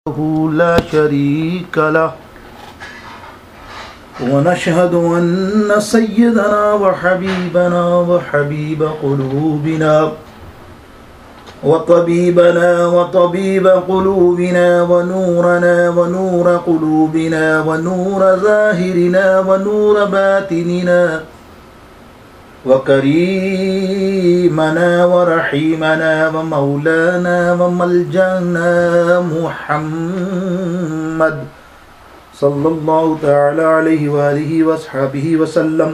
لا شريك له ونشهد أن سيدنا وحبيبنا وحبيب قلوبنا وطبيبنا وطبيب قلوبنا ونورنا ونور قلوبنا ونور ظاهرنا ونور باطننا وكريمنا ورحيمنا ومولانا وملجأنا محمد صلى الله تعالى عليه وآله وصحبه وسلم.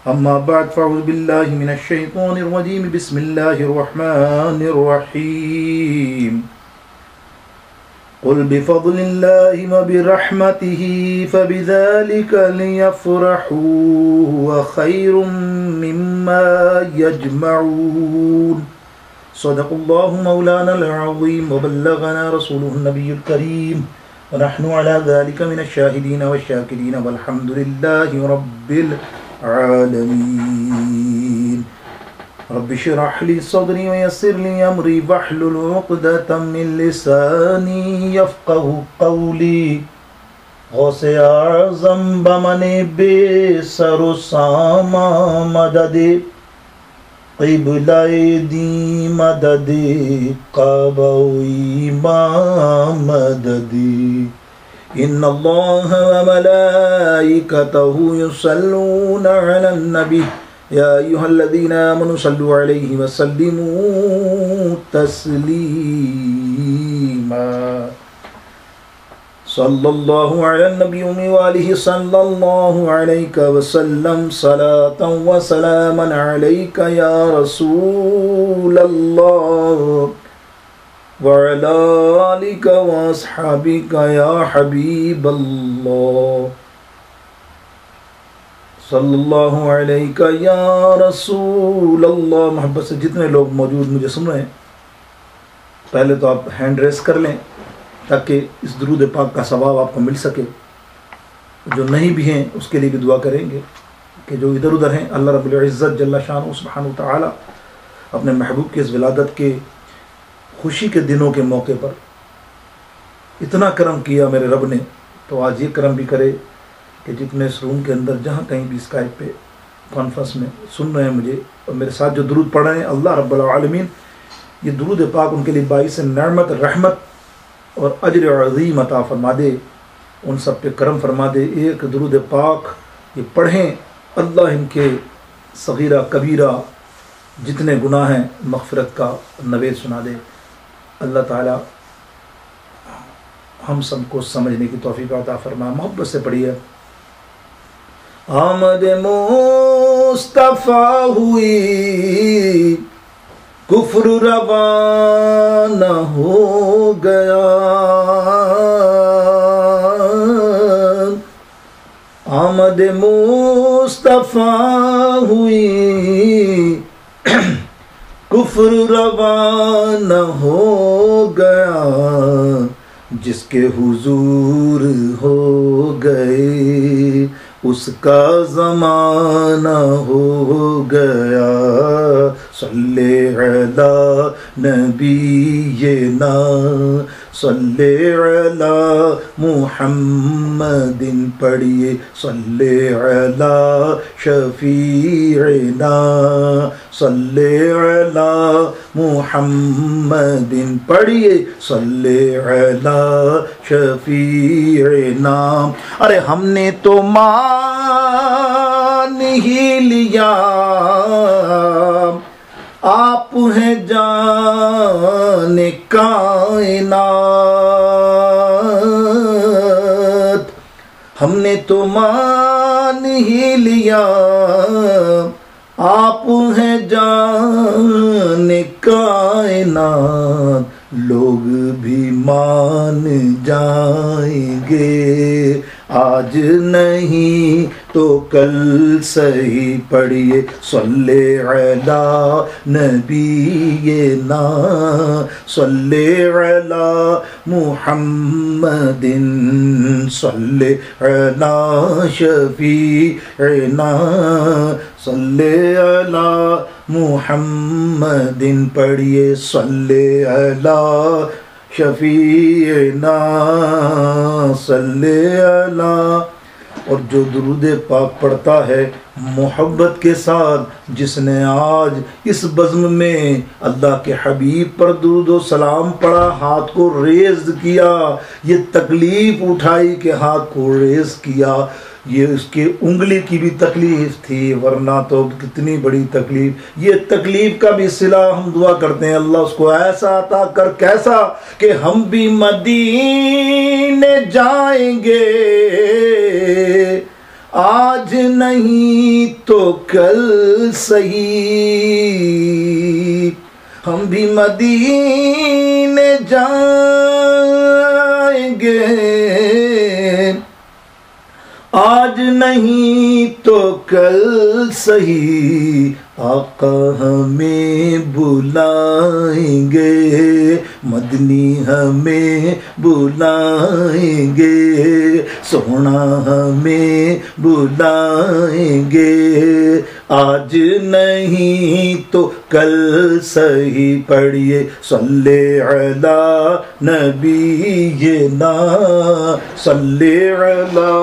أما بعد فأعوذ بالله من الشيطان الرجيم. بسم الله الرحمن الرحيم. قل بفضل الله وبرحمته فبذلك ليفرحوا هو خير مما يجمعون. صدق الله مولانا العظيم وبلغنا رسوله النبي الكريم ونحن على ذلك من الشاهدين والشاكرين والحمد لله رب العالمين. رب اشرح لي صدري ويسر لي امري واحلل عقدة من لساني يفقهوا قولي. غوث اعظم بمن بے سر و ساما مدد قبلہ دی مدد کعبہ امام مدد. ان اللہ وملائکتہ یصلون علی النبی یا ایہا الذین آمنوا صلوا علیہ وسلموا تسلیما. صلی اللہ علی النبی وآلہ صلی اللہ علیہ وسلم صلاة و سلاما علیک یا رسول اللہ وعلی آلک و اصحابک یا حبیب اللہ. صلی اللہ علیہ یا رسول اللہ. محبت سے جتنے لوگ موجود مجھے سن رہے ہیں، پہلے تو آپ ہینڈ ریس کر لیں تاکہ اس درود پاک کا ثواب آپ کو مل سکے. جو نہیں بھی ہیں اس کے لیے بھی دعا کریں گے کہ جو ادھر ادھر ہیں اللہ رب العزت جل شانہ سبحانہ وتعالی اپنے محبوب کی اس ولادت کے خوشی کے دنوں کے موقع پر اتنا کرم کیا میرے رب نے، تو آج یہ کرم بھی کرے کہ جتنے اس روم کے اندر جہاں کہیں بھی اسکائپ پہ کانفرنس میں سن رہے ہیں مجھے اور میرے ساتھ جو درود پڑھ رہے ہیں، اللہ رب العالمین یہ درود پاک ان کے لیے باعث نعمت، رحمت اور اجر عظیم عطا فرما دے، ان سب پہ کرم فرما دے. ایک درود پاک یہ پڑھیں، اللہ ان کے صغیرہ کبیرہ جتنے گناہ ہیں مغفرت کا نوید سنا دے. اللہ تعالی ہم سب کو سمجھنے کی توفیق عطا فرما. محبت سے پڑھیے. آمد مصطفیٰ ہوئی کفر روانہ ہو گیا. آمد مصطفیٰ ہوئی کفر روانہ ہو گیا. جس کے حضور ہو گئے اس کا زمانہ ہو گیا. صلی علی نبینا صلی علی محمد پڑھیے. صلی علی شفیعنا صلی علی محمد پڑھیے. صلی علی شفیعنا. ارے ہم نے تو مان ہی لیا آپ ہیں جان کائنات. ہم نے تو مان ہی لیا آپ ہیں جان کائنات. لوگ بھی مان جائیں گے آج نہیں تو کل صحیح. پڑھیے. صلی علی نبینا صلی علی محمد صلی علی شفیعنا صلی علی محمد. پڑھیے. صلی علی شفیعنا صلی علی، اور جو درود پاک پڑھتا ہے محبت کے ساتھ، جس نے آج اس بزم میں اللہ کے حبیب پر درود و سلام پڑھا، ہاتھ کو ریز کیا، یہ تکلیف اٹھائی کہ ہاتھ کو ریز کیا، یہ اس کے انگلی کی بھی تکلیف تھی، ورنہ تو کتنی بڑی تکلیف، یہ تکلیف کا بھی صلہ ہم دعا کرتے ہیں اللہ اس کو ایسا عطا کر، کیسا کہ ہم بھی مدینے جائیں گے، آج نہیں تو کل سہی، ہم بھی مدینے جائیں گے، آج نہیں تو کل سہی، آقا ہمیں بلائیں گے، مدنی ہمیں بلائیں گے، سونا ہمیں بلائیں گے، آج نہیں تو کل سہی، پڑھیے صلی علی نبینا صلی علی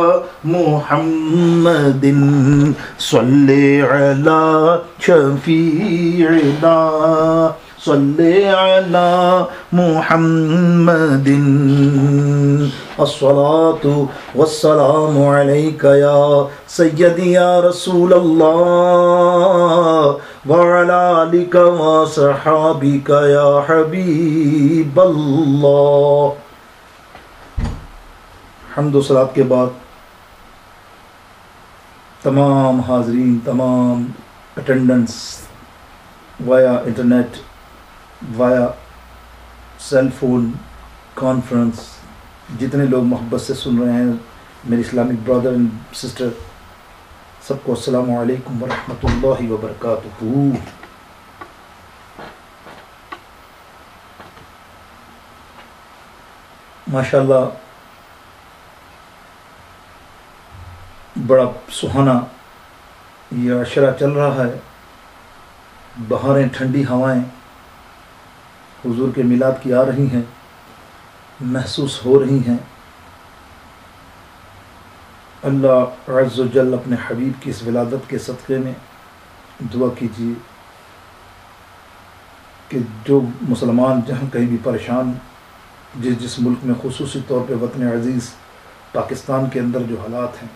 محمد صلی علی شفیعنا صلی علی محمد، الصلاۃ والسلام علیک یا سیدی یا رسول اللہ، وعلی آلک وصحابک یا حبیب اللہ۔ حمد و صلوات کے بعد تمام حاضرین، تمام attendants via internet, via cell phone conference, جتنے لوگ محبت سے سن رہے ہیں، میرے اسلامک برادر اینڈ سسٹر، سب کو السلام علیکم ورحمۃ اللہ وبرکاتہ۔ ماشاءاللہ بڑا سہانا یہ عشرہ چل رہا ہے، بہاریں، ٹھنڈی ہوائیں حضور کے میلاد کی آ رہی ہیں، محسوس ہو رہی ہیں۔ اللہ عز و جل اپنے حبیب کی اس ولادت کے صدقے میں دعا کیجیے کہ جو مسلمان جہاں کہیں بھی پریشان، جس ملک میں، خصوصی طور پہ وطن عزیز پاکستان کے اندر جو حالات ہیں،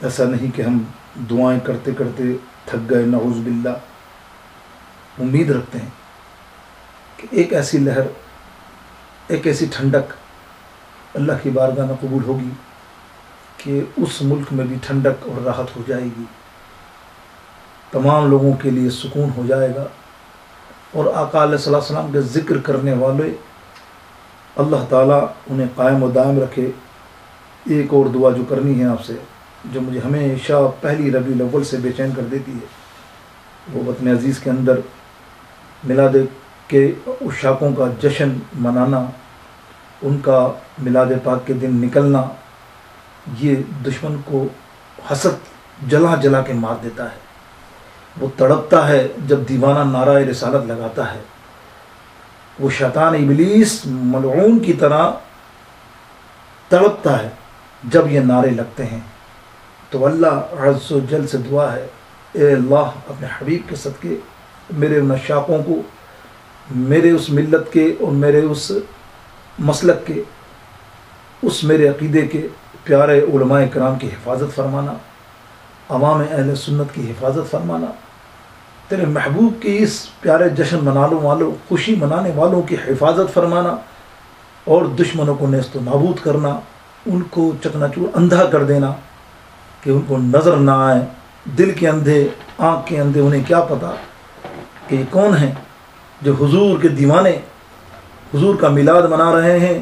ایسا نہیں کہ ہم دعائیں کرتے کرتے تھک گئے، نعوذ باللہ۔ امید رکھتے ہیں کہ ایک ایسی لہر، ایک ایسی ٹھنڈک اللہ کی بارگاہ میں قبول ہوگی کہ اس ملک میں بھی ٹھنڈک اور راحت ہو جائے گی، تمام لوگوں کے لیے سکون ہو جائے گا، اور آقا علیہ الصلوۃ والسلام کے ذکر کرنے والے اللہ تعالیٰ انہیں قائم و دائم رکھے۔ ایک اور دعا جو کرنی ہے آپ سے، جو مجھے ہمیشہ پہلی ربیع الاول سے بے چین کر دیتی ہے، وہ وطن عزیز کے اندر میلاد کے عشاقوں کا جشن منانا، ان کا میلاد پاک کے دن نکلنا، یہ دشمن کو حسد جلا جلا کے مار دیتا ہے۔ وہ تڑپتا ہے جب دیوانہ نعرہ رسالت لگاتا ہے، وہ شیطان ابلیس ملعون کی طرح تڑپتا ہے جب یہ نعرے لگتے ہیں۔ تو اللہ عز و جل سے دعا ہے، اے اللہ اپنے حبیب کے صدقے میرے ان عشاقوں کو، میرے اس ملت کے اور میرے اس مسلک کے، اس میرے عقیدے کے پیارے علماء کرام کی حفاظت فرمانا، عوام اہل سنت کی حفاظت فرمانا، تیرے محبوب کی اس پیارے جشن منانے والوں، خوشی منانے والوں کی حفاظت فرمانا، اور دشمنوں کو نیست و نابود کرنا، ان کو چکنا چور اندھا کر دینا کہ ان کو نظر نہ آئے، دل کے اندھے، آنکھ کے اندھے، انہیں کیا پتہ کہ یہ کون ہیں جو حضور کے دیوانے، حضور کا میلاد منا رہے ہیں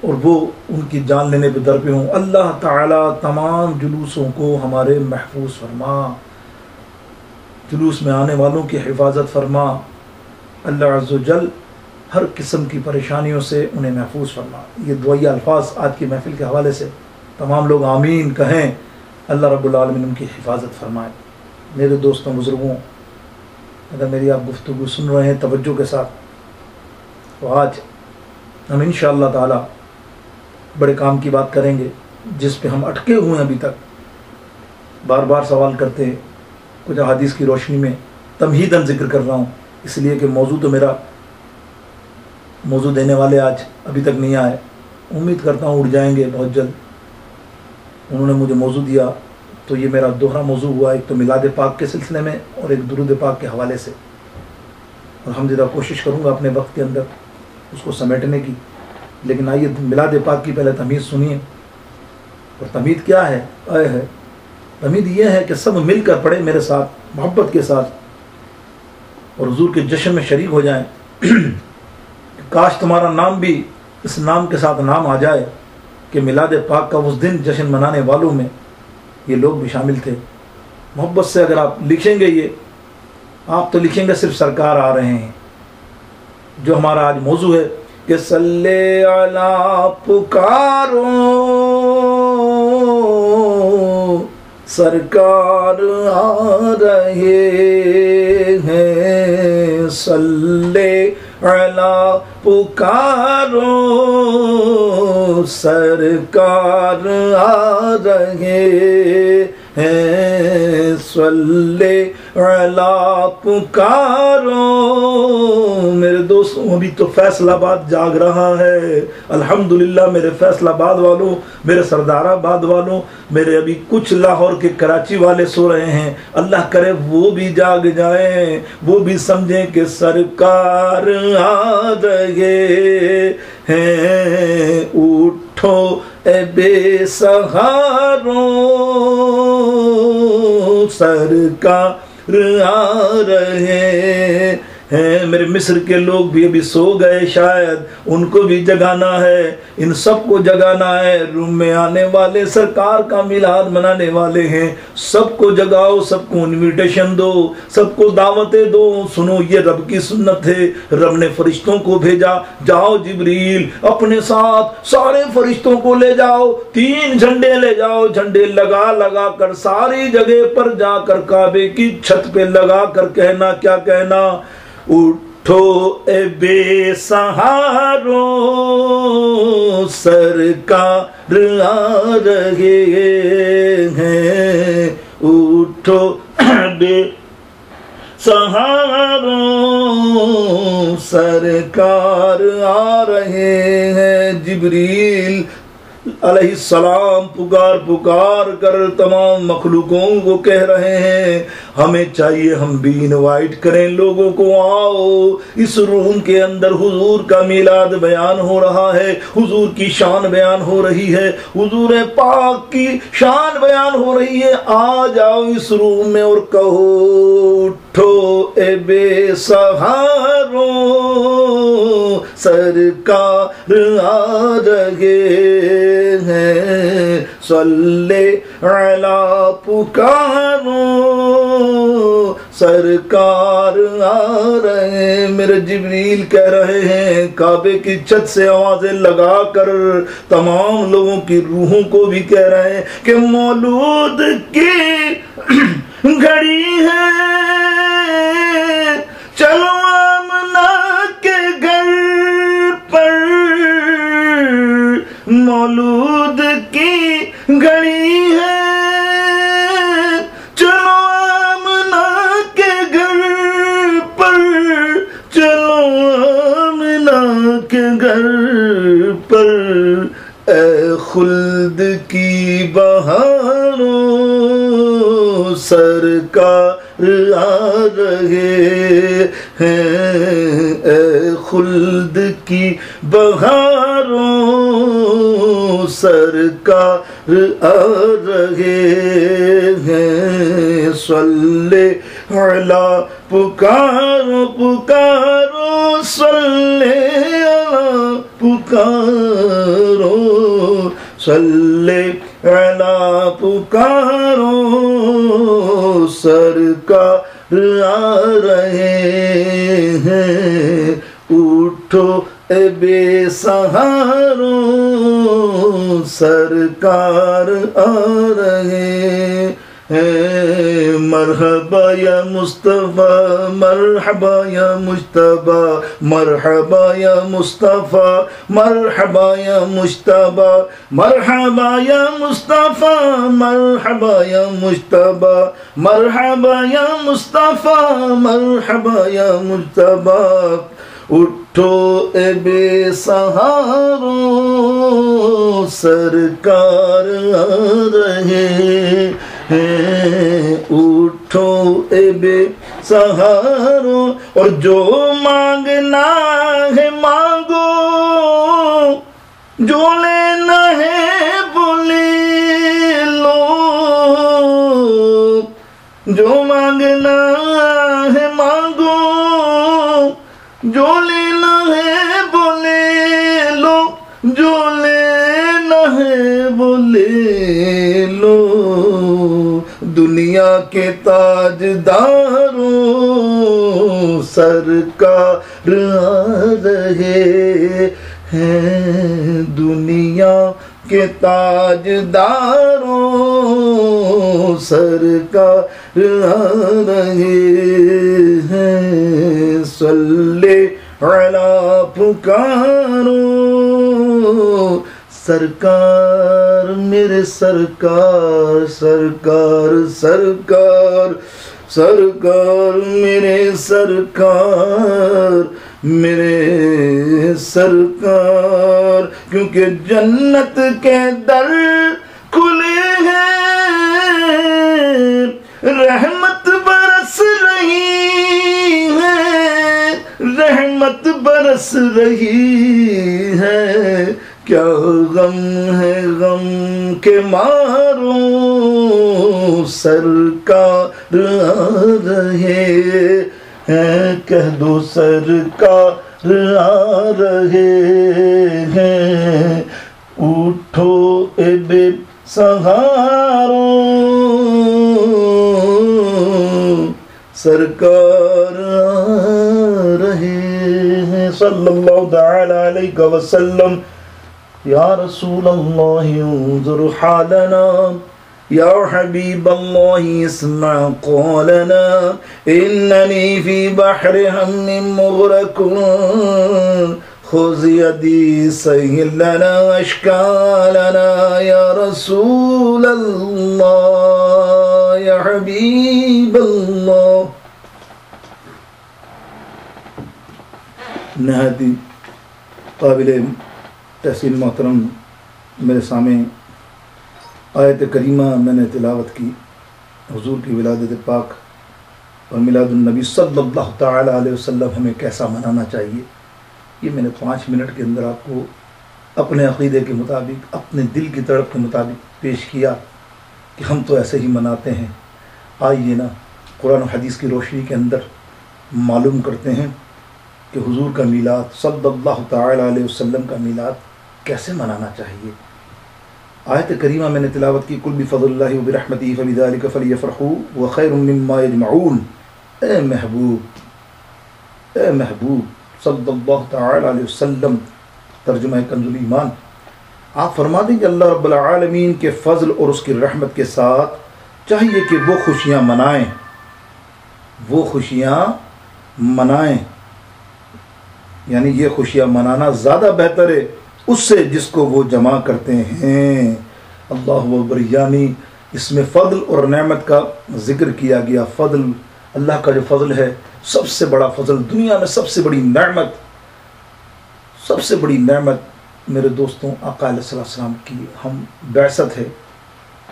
اور وہ ان کی جان لینے پہ در پہ ہوں۔ اللہ تعالیٰ تمام جلوسوں کو ہمارے محفوظ فرما، جلوس میں آنے والوں کی حفاظت فرما، اللہ عز و جل ہر قسم کی پریشانیوں سے انہیں محفوظ فرما۔ یہ دعائیہ الفاظ آج کی محفل کے حوالے سے تمام لوگ آمین کہیں، اللہ رب العالمین ان کی حفاظت فرمائے۔ میرے دوستوں، بزرگوں، اگر میری آپ گفتگو سن رہے ہیں توجہ کے ساتھ، تو آج ہم انشاءاللہ تعالی بڑے کام کی بات کریں گے جس پہ ہم اٹکے ہوئے ہیں ابھی تک، بار بار سوال کرتے ہیں، کچھ احادیث کی روشنی میں تمہیداً ذکر کر رہا ہوں، اس لیے کہ موضوع تو میرا موضوع دینے والے آج ابھی تک نہیں آئے، امید کرتا ہوں اڑ جائیں گے بہت جلد۔ انہوں نے مجھے موضوع دیا تو یہ میرا دوہرا موضوع ہوا، ایک تو میلاد پاک کے سلسلے میں اور ایک درود پاک کے حوالے سے، اور الحمدللہ کوشش کروں گا اپنے وقت کے اندر اس کو سمیٹنے کی۔ لیکن آئیے میلاد پاک کی پہلے تمہید سنیے۔ اور تمہید کیا ہے؟ تمہید یہ ہے کہ سب مل کر پڑھے میرے ساتھ محبت کے ساتھ اور حضور کے جشن میں شریک ہو جائیں۔ کاش تمہارا نام بھی اس نام کے ساتھ نام آ جائے کہ میلاد پاک کا اس دن جشن منانے والوں میں یہ لوگ بھی شامل تھے۔ محبت سے اگر آپ لکھیں گے، یہ آپ تو لکھیں گے صرف سرکار آ رہے ہیں۔ جو ہمارا آج موضوع ہے کہ صلی علی پکارو سرکار آ رہے ہیں، صلی علی پکارو سرکار آ رہے ہیں، صلی علی پکارو۔ میرے دوستوں ابھی تو فیصل آباد جاگ رہا ہے، الحمدللہ میرے فیصل آباد والوں، میرے سردار آباد والوں، میرے ابھی کچھ لاہور کے کراچی والے سو رہے ہیں، اللہ کرے وہ بھی جاگ جائیں، وہ بھی سمجھیں کہ سرکار آ رہے ہیں۔ اٹھو اے بے سہاروں سرکار آ رہے ہیں۔ میرے مصر کے لوگ بھی ابھی سو گئے، شاید ان کو بھی جگانا ہے، ان سب کو جگانا ہے۔ روم میں آنے والے سرکار کا میلاد منانے والے ہیں، سب کو جگاؤ، سب کو انویٹیشن دو، سب کو دعوتیں دو۔ سنو یہ رب کی سنت ہے، رب نے فرشتوں کو بھیجا، جاؤ جبریل اپنے ساتھ سارے فرشتوں کو لے جاؤ، 3 جھنڈے لے جاؤ، جھنڈے لگا لگا کر ساری جگہ پر جا کر کعبے کی چھت پہ لگا کر کہنا، کیا کہنا؟ اٹھو اے بے سہارو سرکار آ رہے ہیں، اٹھو بے سہارو سرکار آ رہے ہیں۔ جبریل علیہ السلام پکار پکار کر تمام مخلوقوں کو کہہ رہے ہیں، ہمیں چاہیے ہم بھی انوائٹ کریں لوگوں کو، آؤ اس روم کے اندر حضور کا میلاد بیان ہو رہا ہے، حضور کی شان بیان ہو رہی ہے، حضور پاک کی شان بیان ہو رہی ہے، آ جاؤ اس روم میں اور کہو اٹھو اے بے سہارو سرکار آ رہے ہیں، صلی علی پکارو سرکار آ رہے ہیں۔ میرے جبریل کہہ رہے ہیں، کعبے کی چھت سے آوازیں لگا کر تمام لوگوں کی روحوں کو بھی کہہ رہے ہیں کہ مولود کی گھڑی ہے، چلو آمنہ کے گھر پر، مولود کی گھڑی ہے، چلو آمنہ کے گھر پر، چلو آمنہ کے گھر پر، اے خلد کی بہاروں سرکار آ رہے ہیں، اے خلد کی بہاروں سرکار آ رہے ہیں، صلی علی پکارو پکارو صلی علی پکارو صلی علی پکارو سرکار آ رہے ہیں، اٹھو اے بے سہارو سرکار آ رہے ہیں، مرحبا یا مصطفیٰ مرحبا یا مجتبی مرحبا یا مصطفیٰ مرحبا یا مجتبی مرحبا یا مصطفیٰ مرحبا یا مجتبی مرحبا یا مصطفیٰ مرحبا یا مجتبی اٹھو اے بے سہاروں سرکار آ رہے ہیں اٹھو اے بے سہاروں اور جو مانگنا ہے مانگو جو لینا ہے وہ لے لو جو مانگنا ہے مانگو جو لینا ہے وہ لے لو جو لینا ہے وہ لے لو دنیا کے تاجداروں سرکار آ رہے ہیں دنیا کے تاجداروں سرکار آ رہے ہیں صلی علی پکارو سرکار میرے سرکار سرکار سرکار سرکار میرے سرکار میرے سرکار کیونکہ جنت کے در کھلے ہیں رحمت برس رہی ہے رحمت برس رہی ہے کیا غم ہے غم کے ماروں سرکار آ رہے ہیں کہہ دو سرکار آ رہے ہیں اٹھو اے بے سہاروں سرکار آ رہے ہیں صلی اللہ تعالی علیہ وسلم یا رسول اللہ انظر حالنا یا حبیب اللہ اسمع قولنا اننی فی بحر ہم مغرق خذ یدی سہل لنا اشکالنا یا رسول اللہ یا حبیب اللہ نہایت قابل تحسین محترم میرے سامنے آیت کریمہ میں نے تلاوت کی حضور کی ولادت پاک اور میلاد النبی صلی اللہ تعالی علیہ وسلم ہمیں کیسا منانا چاہیے یہ میں نے 5 منٹ کے اندر آپ کو اپنے عقیدے کے مطابق اپنے دل کی تڑپ کے مطابق پیش کیا کہ ہم تو ایسے ہی مناتے ہیں آئیے نا قرآن و حدیث کی روشنی کے اندر معلوم کرتے ہیں کہ حضور کا میلاد صلی اللہ تعالی علیہ وسلم کا میلاد کیسے منانا چاہیے آیت کریمہ میں نے تلاوت کی قل بفضل اللہ وبرحمتہ فبذلک فلیفرحوا وخیر مما یجمعون اے محبوب صلی اللہ تعالی علیہ وسلم ترجمہ کنز الایمان آپ فرما دیں کہ اللہ رب العالمین کے فضل اور اس کی رحمت کے ساتھ چاہیے کہ وہ خوشیاں منائیں یعنی یہ خوشیاں منانا زیادہ بہتر ہے اس سے جس کو وہ جمع کرتے ہیں اللہ اکبر یعنی اس میں فضل اور نعمت کا ذکر کیا گیا فضل اللہ کا جو فضل ہے سب سے بڑا فضل دنیا میں سب سے بڑی نعمت میرے دوستوں آقا علیہ السلام کی ہم بعثت ہے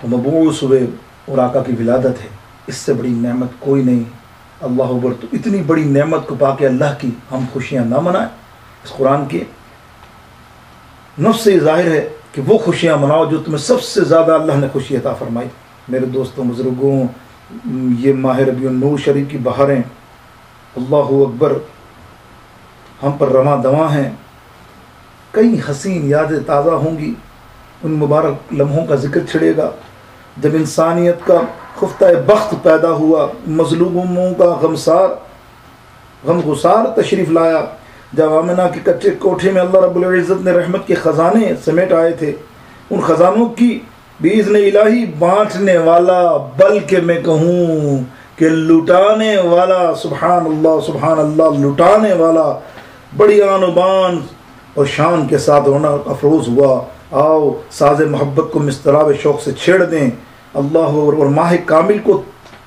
مبعوث ہوئے اور آقا کی ولادت ہے اس سے بڑی نعمت کوئی نہیں اللہ اکبر تو اتنی بڑی نعمت کو پا کے اللہ کی ہم خوشیاں نہ منائیں اس قرآن کے نفس سے ظاہر ہے کہ وہ خوشیاں مناؤ جو تمہیں سب سے زیادہ اللہ نے خوشی عطا فرمائی میرے دوستوں بزرگوں یہ ماہ ربیع النور شریف کی بہاریں اللہ اکبر ہم پر رواں دواں ہیں کئی حسین یادیں تازہ ہوں گی ان مبارک لمحوں کا ذکر چھڑے گا جب انسانیت کا خفتہ بخت پیدا ہوا مظلوموں کا غم گسار تشریف لایا جب آمنہ کے کچے کوٹھے میں اللہ رب العزت نے رحمت کے خزانے سمیٹ آئے تھے ان خزانوں کی باذن الہی بانٹنے والا، بلکہ میں کہوں کہ لٹانے والا۔ سبحان اللہ، لٹانے والا۔ بڑی آن و بان اور شان کے ساتھ رونا افروز ہوا۔ آؤ ساز محبت کو مستراب شوق سے چھیڑ دیں، اللہ اور ماہ کامل کو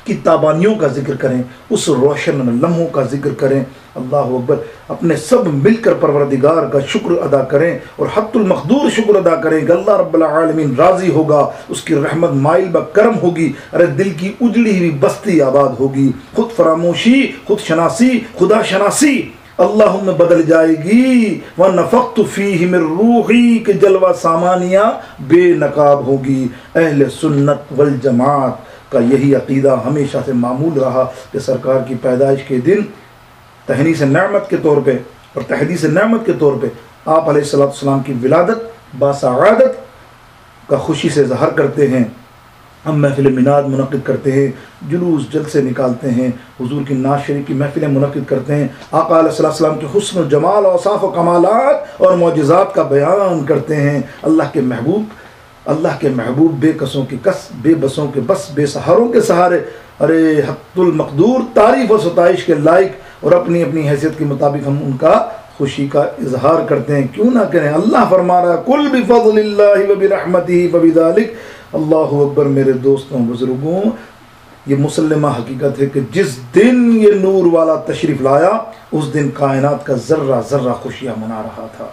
کی تابانیوں کا ذکر کریں، اس روشن لمحوں کا ذکر کریں۔ اللہ اکبر، اپنے سب مل کر پروردگار کا شکر ادا کریں اور حق المقدور شکر ادا کریں کہ اللہ رب العالمین راضی ہوگا، اس کی رحمت مائل بکرم ہوگی، ارے دل کی اجڑی ہوئی بستی آباد ہوگی۔ خود فراموشی، خود شناسی، خدا شناسی اللہ میں بدل جائے گی، وَنَفَخْتُ فِيهِ مِن رُوحِي کہ جلوہ سامانیہ بے نقاب ہوگی۔ اہل سنت والجماعت کا یہی عقیدہ ہمیشہ سے معمول رہا کہ سرکار کی پیدائش کے دن تہنیس نعمت کے طور پہ اور تحدیث نعمت کے طور پہ آپ علیہ السلام کی ولادت باسعادت کا خوشی سے اظہار کرتے ہیں۔ ہم محفل میلاد منعقد کرتے ہیں، جلوس جلسے نکالتے ہیں، حضور کی نعت شریف کی محفلیں منعقد کرتے ہیں، آقا علیہ السلام کے حسن و جمال، اوصاف و کمالات اور معجزات کا بیان کرتے ہیں۔ اللہ کے محبوب بے کسوں کے کس، بے بسوں کے بس، بے سہاروں کے سہارے، ارے حق المقدور تعریف و ستائش کے لائق، اور اپنی اپنی حیثیت کے مطابق ہم ان کا خوشی کا اظہار کرتے ہیں، کیوں نہ کریں۔ اللہ فرما رہا ہے قل بفضل اللہ وبرحمتہ فبذلک۔ اللہ اکبر میرے دوستوں بزرگوں، یہ مسلمہ حقیقت ہے کہ جس دن یہ نور والا تشریف لایا اس دن کائنات کا ذرہ ذرہ خوشیاں منا رہا تھا،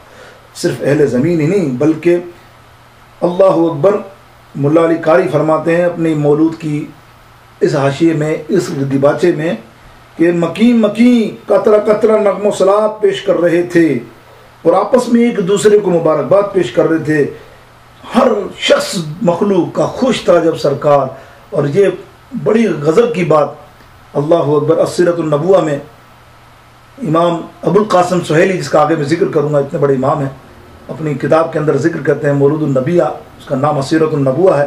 صرف اہل زمین ہی نہیں بلکہ اللہ اکبر۔ ملا علی قاری فرماتے ہیں اپنی مولود کی اس حاشیے میں، اس دیباچے میں، کہ مکین مکین قطرہ قطرہ نغم و صلات پیش کر رہے تھے اور آپس میں ایک دوسرے کو مبارکباد پیش کر رہے تھے۔ ہر شخص مخلوق کا خوش تھا جب سرکار، اور یہ بڑی غضب کی بات اللہ اکبر السیرۃ النبوہ میں امام ابو القاسم سہیلی، جس کا آگے میں ذکر کروں گا، اتنے بڑے امام ہیں، اپنی کتاب کے اندر ذکر کرتے ہیں مولود النبیہ، اس کا نام السیرۃ النبوہ ہے،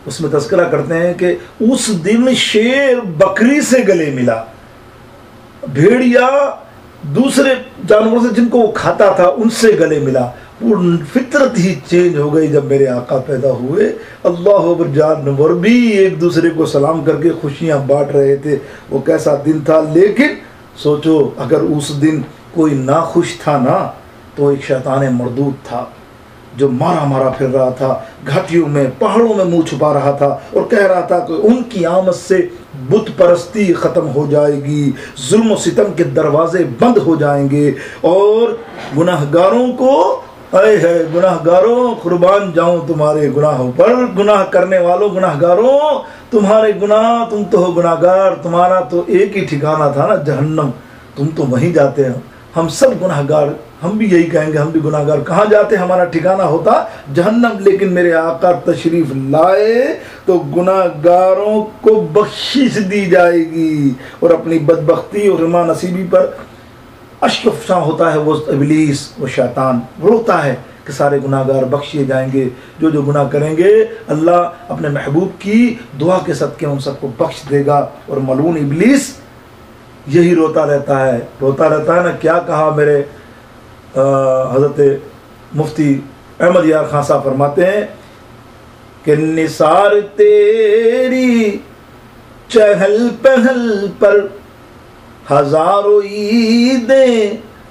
اس میں تذکرہ کرتے ہیں کہ اس دن شیر بکری سے گلے ملا، بھیڑیا دوسرے جانوروں سے جن کو وہ کھاتا تھا ان سے گلے ملا، وہ فطرت ہی چینج ہو گئی جب میرے آقا پیدا ہوئے۔ اللہ اکبر، جانور بھی ایک دوسرے کو سلام کر کے خوشیاں بانٹ رہے تھے، وہ کیسا دن تھا۔ لیکن سوچو اگر اس دن کوئی ناخوش تھا نا تو ایک شیطان مردود تھا جو مارا پھر رہا تھا، گھاٹیوں میں پہاڑوں میں منہ چھپا رہا تھا اور کہہ رہا تھا کہ ان کی آمد سے بت پرستی ختم ہو جائے گی، ظلم و ستم کے دروازے بند ہو جائیں گے، اور گناہگاروں کو، اے ہے گناہگاروں قربان جاؤں تمہارے گناہوں پر، گناہ کرنے والوں گناہگاروں تمہارے گناہ، تم تو ہو گناہگار، تمہارا تو ایک ہی ٹھکانہ تھا نا جہنم، تم تو وہیں جاتے ہو، ہم سب گناہگار، ہم بھی یہی کہیں گے ہم بھی گناہگار، کہاں جاتے ہمارا ٹھکانہ ہوتا جہنم، لیکن میرے آقا تشریف لائے تو گناہگاروں کو بخشش دی جائے گی، اور اپنی بدبختی اور رما نصیبی پر اشک افشاں ہوتا ہے وہ ابلیس، وہ شیطان روتا ہے کہ سارے گناہگار بخشیے جائیں گے، جو گناہ کریں گے اللہ اپنے محبوب کی دعا کے صدقے ان سب کو بخش دے گا، اور ملعون ابلیس یہی روتا رہتا ہے نا۔ کیا کہا میرے حضرت مفتی احمد یار خان صاحب فرماتے ہیں کہ نثار تیری چہل پہل پر ہزاروں عیدیں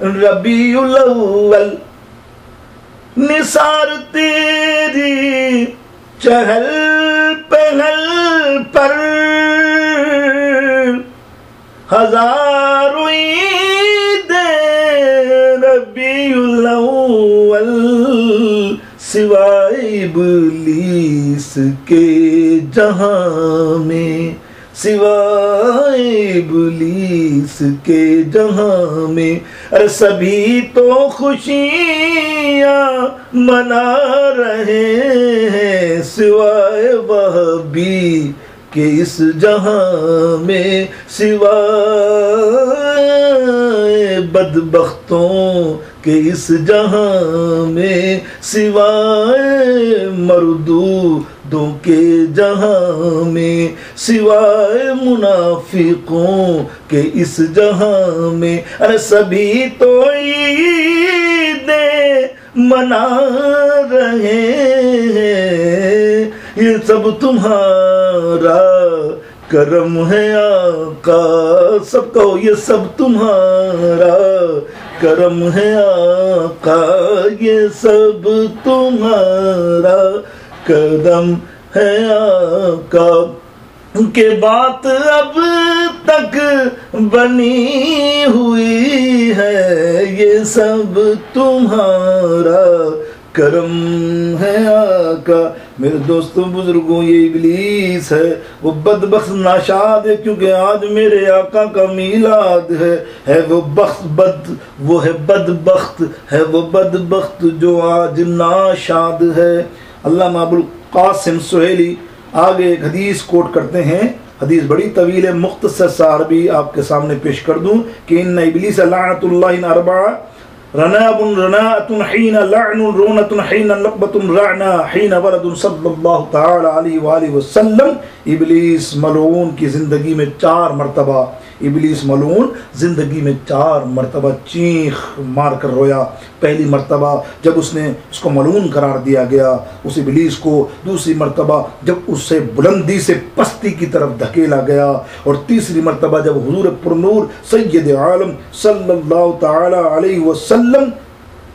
ربیع الاول، نثار تیری چہل پہل پر ہزاروں عیدیں ربیع الاول، سوائے ابلیس کے جہاں میں، سوائے ابلیس کے جہاں میں، ارے سبھی تو خوشیاں منا رہے ہیں، سوائے وہابی کہ اس جہاں میں، سوائے بدبختوں کہ اس جہاں میں، سوائے مردودوں کے جہاں میں، سوائے منافقوں کے اس جہاں میں، ارے سبھی تو عیدیں منا رہے ہیں، یہ سب تمہارا کرم ہے آقا، سب کہو یہ سب تمہارا کرم ہے آقا، یہ سب تمہارا کرم ہے آقا، کہ بات اب تک بنی ہوئی ہے، یہ سب تمہارا کرم ہے آقا۔ میرے دوستوں بزرگوں، یہ ابلیس ہے، وہ بدبخت ناشاد ہے، کیونکہ آج میرے آقا کا میلاد ہے وہ بدبخت جو آج ناشاد ہے۔ علامہ ابو القاسم سہیلی آگے ایک حدیث کوٹ کرتے ہیں، حدیث بڑی طویل ہے، مختصر سا عربی آپ کے سامنے پیش کر دوں کہ ان ابلیس لعنت اللہ اربع رناب رناۃ حین لعن رونۃ حین لقبۃ رعنا حین ولد صلی اللہ تعالی علیہ وآلہ وسلم۔ ابلیس ملعون کی زندگی میں 4 مرتبہ، ابلیس ملعون زندگی میں 4 مرتبہ چیخ مار کر رویا۔ پہلی مرتبہ جب اس کو ملعون قرار دیا گیا اس ابلیس کو، دوسری مرتبہ جب اسے بلندی سے پستی کی طرف دھکیلا گیا، اور تیسری مرتبہ جب حضور پرنور سید عالم صلی اللہ تعالی علیہ وسلم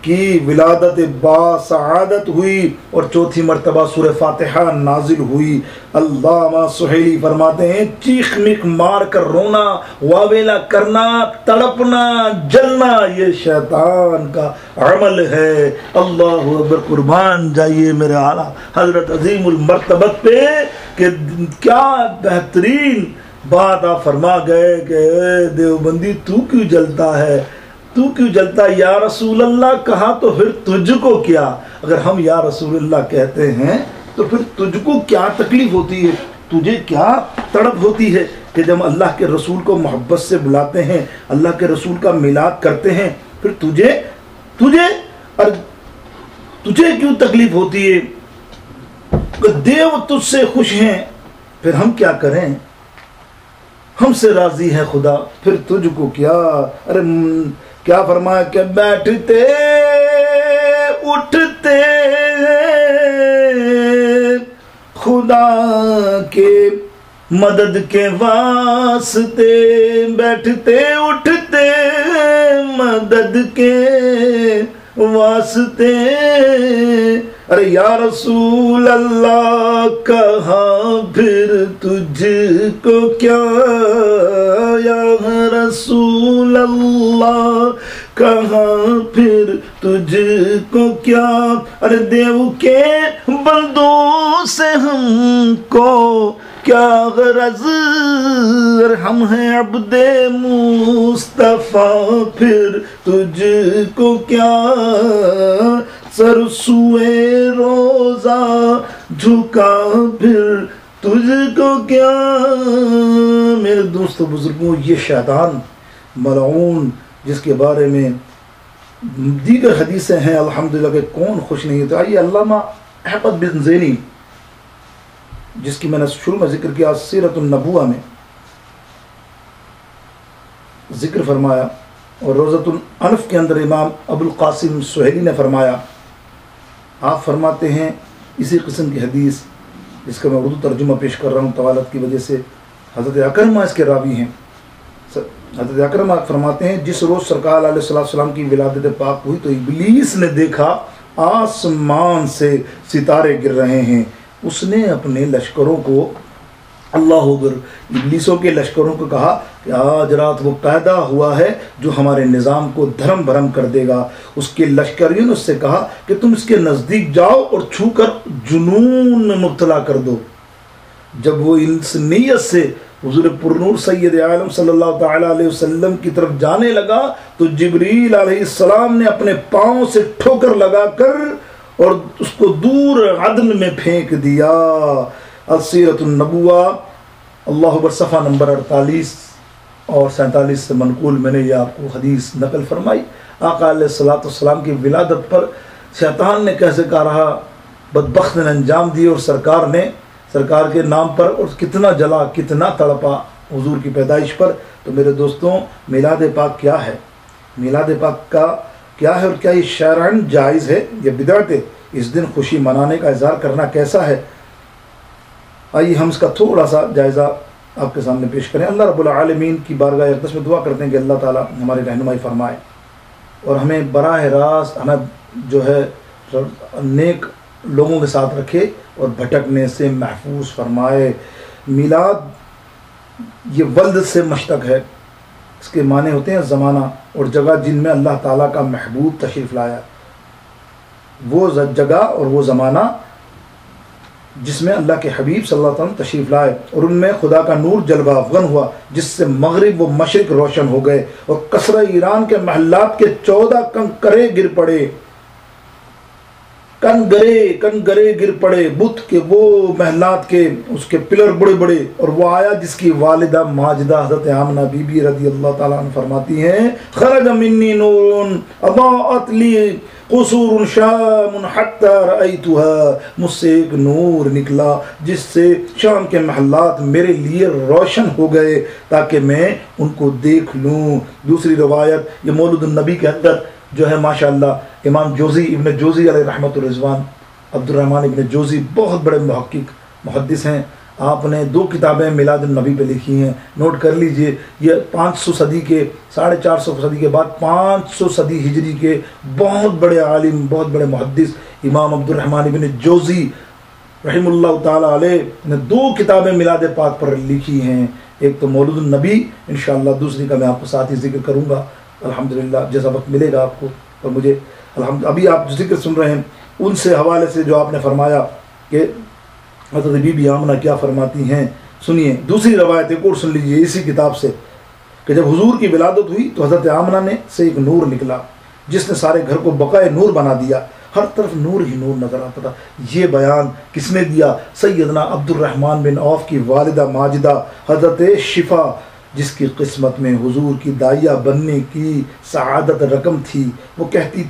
کی ولادت با سعادت ہوئی، اور چوتھی مرتبہ سورہ فاتحہ نازل ہوئی۔ علامہ سہیلی فرماتے ہیں چیخ میخ مار کر رونا، واویلا کرنا، تڑپنا، جلنا یہ شیطان کا عمل ہے۔ اللہ اکبر، قربان جائیے میرے اعلیٰ حضرت عظیم المرتبت پہ کہ کیا بہترین بات آپ فرما گئے کہ اے دیوبندی تو کیوں جلتا ہے، تو کیوں جلتا ہے؟ یا رسول اللہ کہا تو پھر تجھ کو کیا؟ اگر ہم یا رسول اللہ کہتے ہیں تو پھر تجھ کو کیا تکلیف ہوتی ہے، تجھے کیا تڑپ ہوتی ہے کہ جب اللہ کے رسول کو محبت سے بلاتے ہیں، اللہ کے رسول کا میلاد کرتے ہیں، پھر تجھے کیوں تکلیف ہوتی ہے؟ کہ دیو تجھ سے خوش ہیں، پھر ہم کیا کریں؟ ہم سے راضی ہے خدا، پھر تجھ کو کیا؟ ارے کیا فرمایا کہ بیٹھتے اٹھتے خدا کے مدد کے واسطے، بیٹھتے اٹھتے مدد کے واسطے، ارے یا رسول اللہ کہاں پھر تجھ کو کیا، یا رسول اللہ کہاں پھر تجھ کو کیا، ارے دیو کے بندوں سے ہم کو کیا غرض، ہم ہیں عبد مصطفیٰ پھر تجھ کو کیا، سر سوئے روزہ جھکا پھر تجھ کو کیا۔ میرے دوستو بزرگوں، یہ شیطان ملعون جس کے بارے میں دیگر حدیثیں ہیں الحمدللہ کہ کون خوش نہیں ہوتا۔ آئیے علامہ احمد بن زینی، جس کی میں نے شروع میں ذکر کیا، سیرت النبوہ میں ذکر فرمایا، اور روضۃ الانف کے اندر امام ابو القاسم سہیلی نے فرمایا، آپ فرماتے ہیں اسی قسم کی حدیث جس کا میں اردو ترجمہ پیش کر رہا ہوں طوالت کی وجہ سے، حضرت اکرمہ اس کے راوی ہیں۔ حضرت اکرمہ فرماتے ہیں جس روز سرکار علیہ السلام کی ولادت پاک ہوئی تو ابلیس نے دیکھا آسمان سے ستارے گر رہے ہیں، اس نے اپنے لشکروں کو، اللہ اکبر، ابلیسوں کے لشکروں کو کہا کہ آج رات وہ پیدا ہوا ہے جو ہمارے نظام کو دھرم بھرم کر دے گا۔ اس کے لشکریوں نے اس سے کہا کہ تم اس کے نزدیک جاؤ اور چھو کر جنون میں مبتلا کر دو۔ جب وہ اس نیت سے حضور پرنور سید عالم صلی اللہ تعالی علیہ وسلم کی طرف جانے لگا تو جبریل علیہ السلام نے اپنے پاؤں سے ٹھوکر لگا کر اور اس کو دور عدن میں پھینک دیا۔ السیرۃ النبوہ اللہ اکبر صفحہ نمبر 48 اور 47 سے منقول میں نے یہ آپ کو حدیث نقل فرمائی۔ آقا علیہ السلام کی ولادت پر شیطان نے کیسے کہا رہا، بدبخت نے انجام دی، اور سرکار کے نام پر اور کتنا جلا، کتنا تڑپا حضور کی پیدائش پر۔ تو میرے دوستوں، میلاد پاک کیا ہے؟ میلاد پاک کا کیا ہے اور کیا یہ شرعاً جائز ہے یا بدعت ہے؟ اس دن خوشی منانے کا اظہار کرنا کیسا ہے؟ آئیے ہم اس کا تھوڑا سا جائزہ آپ کے سامنے پیش کریں۔ اللہ رب العالمین کی بارگاہ اقدس میں دعا کرتے ہیں کہ اللہ تعالیٰ ہماری رہنمائی فرمائے اور ہمیں براہ راست ہمیں جو ہے نیک لوگوں کے ساتھ رکھے اور بھٹکنے سے محفوظ فرمائے۔ میلاد یہ ولد سے مشتق ہے، اس کے معنی ہوتے ہیں زمانہ اور جگہ جن میں اللہ تعالیٰ کا محبوب تشریف لایا، وہ جگہ اور وہ زمانہ جس میں اللہ کے حبیب صلی اللہ علیہ وسلم تشریف لائے اور ان میں خدا کا نور جلوہ افغن ہوا، جس سے مغرب و مشرق روشن ہو گئے اور کسرہ ایران کے محلات کے 14 کنکرے گر پڑے، کنگرے گر پڑے بت کے وہ محلات کے اس کے پلر بڑے بڑے، اور وہ آیا جس کی والدہ ماجدہ حضرت آمنہ بی بی رضی اللہ تعالیٰ عنہ فرماتی ہیں خرج منی نور اضاءت لی قصور شام حتی رأیتها، مجھ سے ایک نور نکلا جس سے شام کے محلات میرے لیے روشن ہو گئے تاکہ میں ان کو دیکھ لوں۔ دوسری روایت یہ مولد النبی کے اندر جو ہے ماشاءاللہ امام جوزی ابن جوزی علیہ رحمۃ الرضوان، عبد الرحمن ابن جوزی بہت بڑے محقق محدث ہیں، آپ نے 2 کتابیں میلاد النبی پہ لکھی ہیں، نوٹ کر لیجئے۔ یہ 500 صدی کے 450 صدی کے بعد 500 صدی ہجری کے بہت بڑے عالم، بہت بڑے محدث امام عبد الرحمن ابن جوزی رحم اللہ تعالیٰ علیہ نے 2 کتابیں میلاد پاک پر لکھی ہیں، ایک تو مولد النبی انشاءاللہ، دوسری کا میں آپ کو ساتھ ہی ذکر کروں گا الحمدللہ جیسا وقت ملے گا آپ کو۔ اور مجھے ابھی آپ جو ذکر سن رہے ہیں ان سے حوالے سے جو آپ نے فرمایا کہ حضرت بی بی آمنہ کیا فرماتی ہیں، سنیے دوسری روایت ایک اور سن لیجیے اسی کتاب سے کہ جب حضور کی ولادت ہوئی تو حضرت آمنہ نے سے ایک نور نکلا جس نے سارے گھر کو بقائے نور بنا دیا، ہر طرف نور ہی نور نظر آتا تھا۔ یہ بیان کس نے دیا؟ سیدنا عبد الرحمن بن عوف کی والدہ ماجدہ حضرت شفا، جس کی قسمت میں حضور کی داعیہ بننے کی سعادت رقم تھی۔ وہ کہتی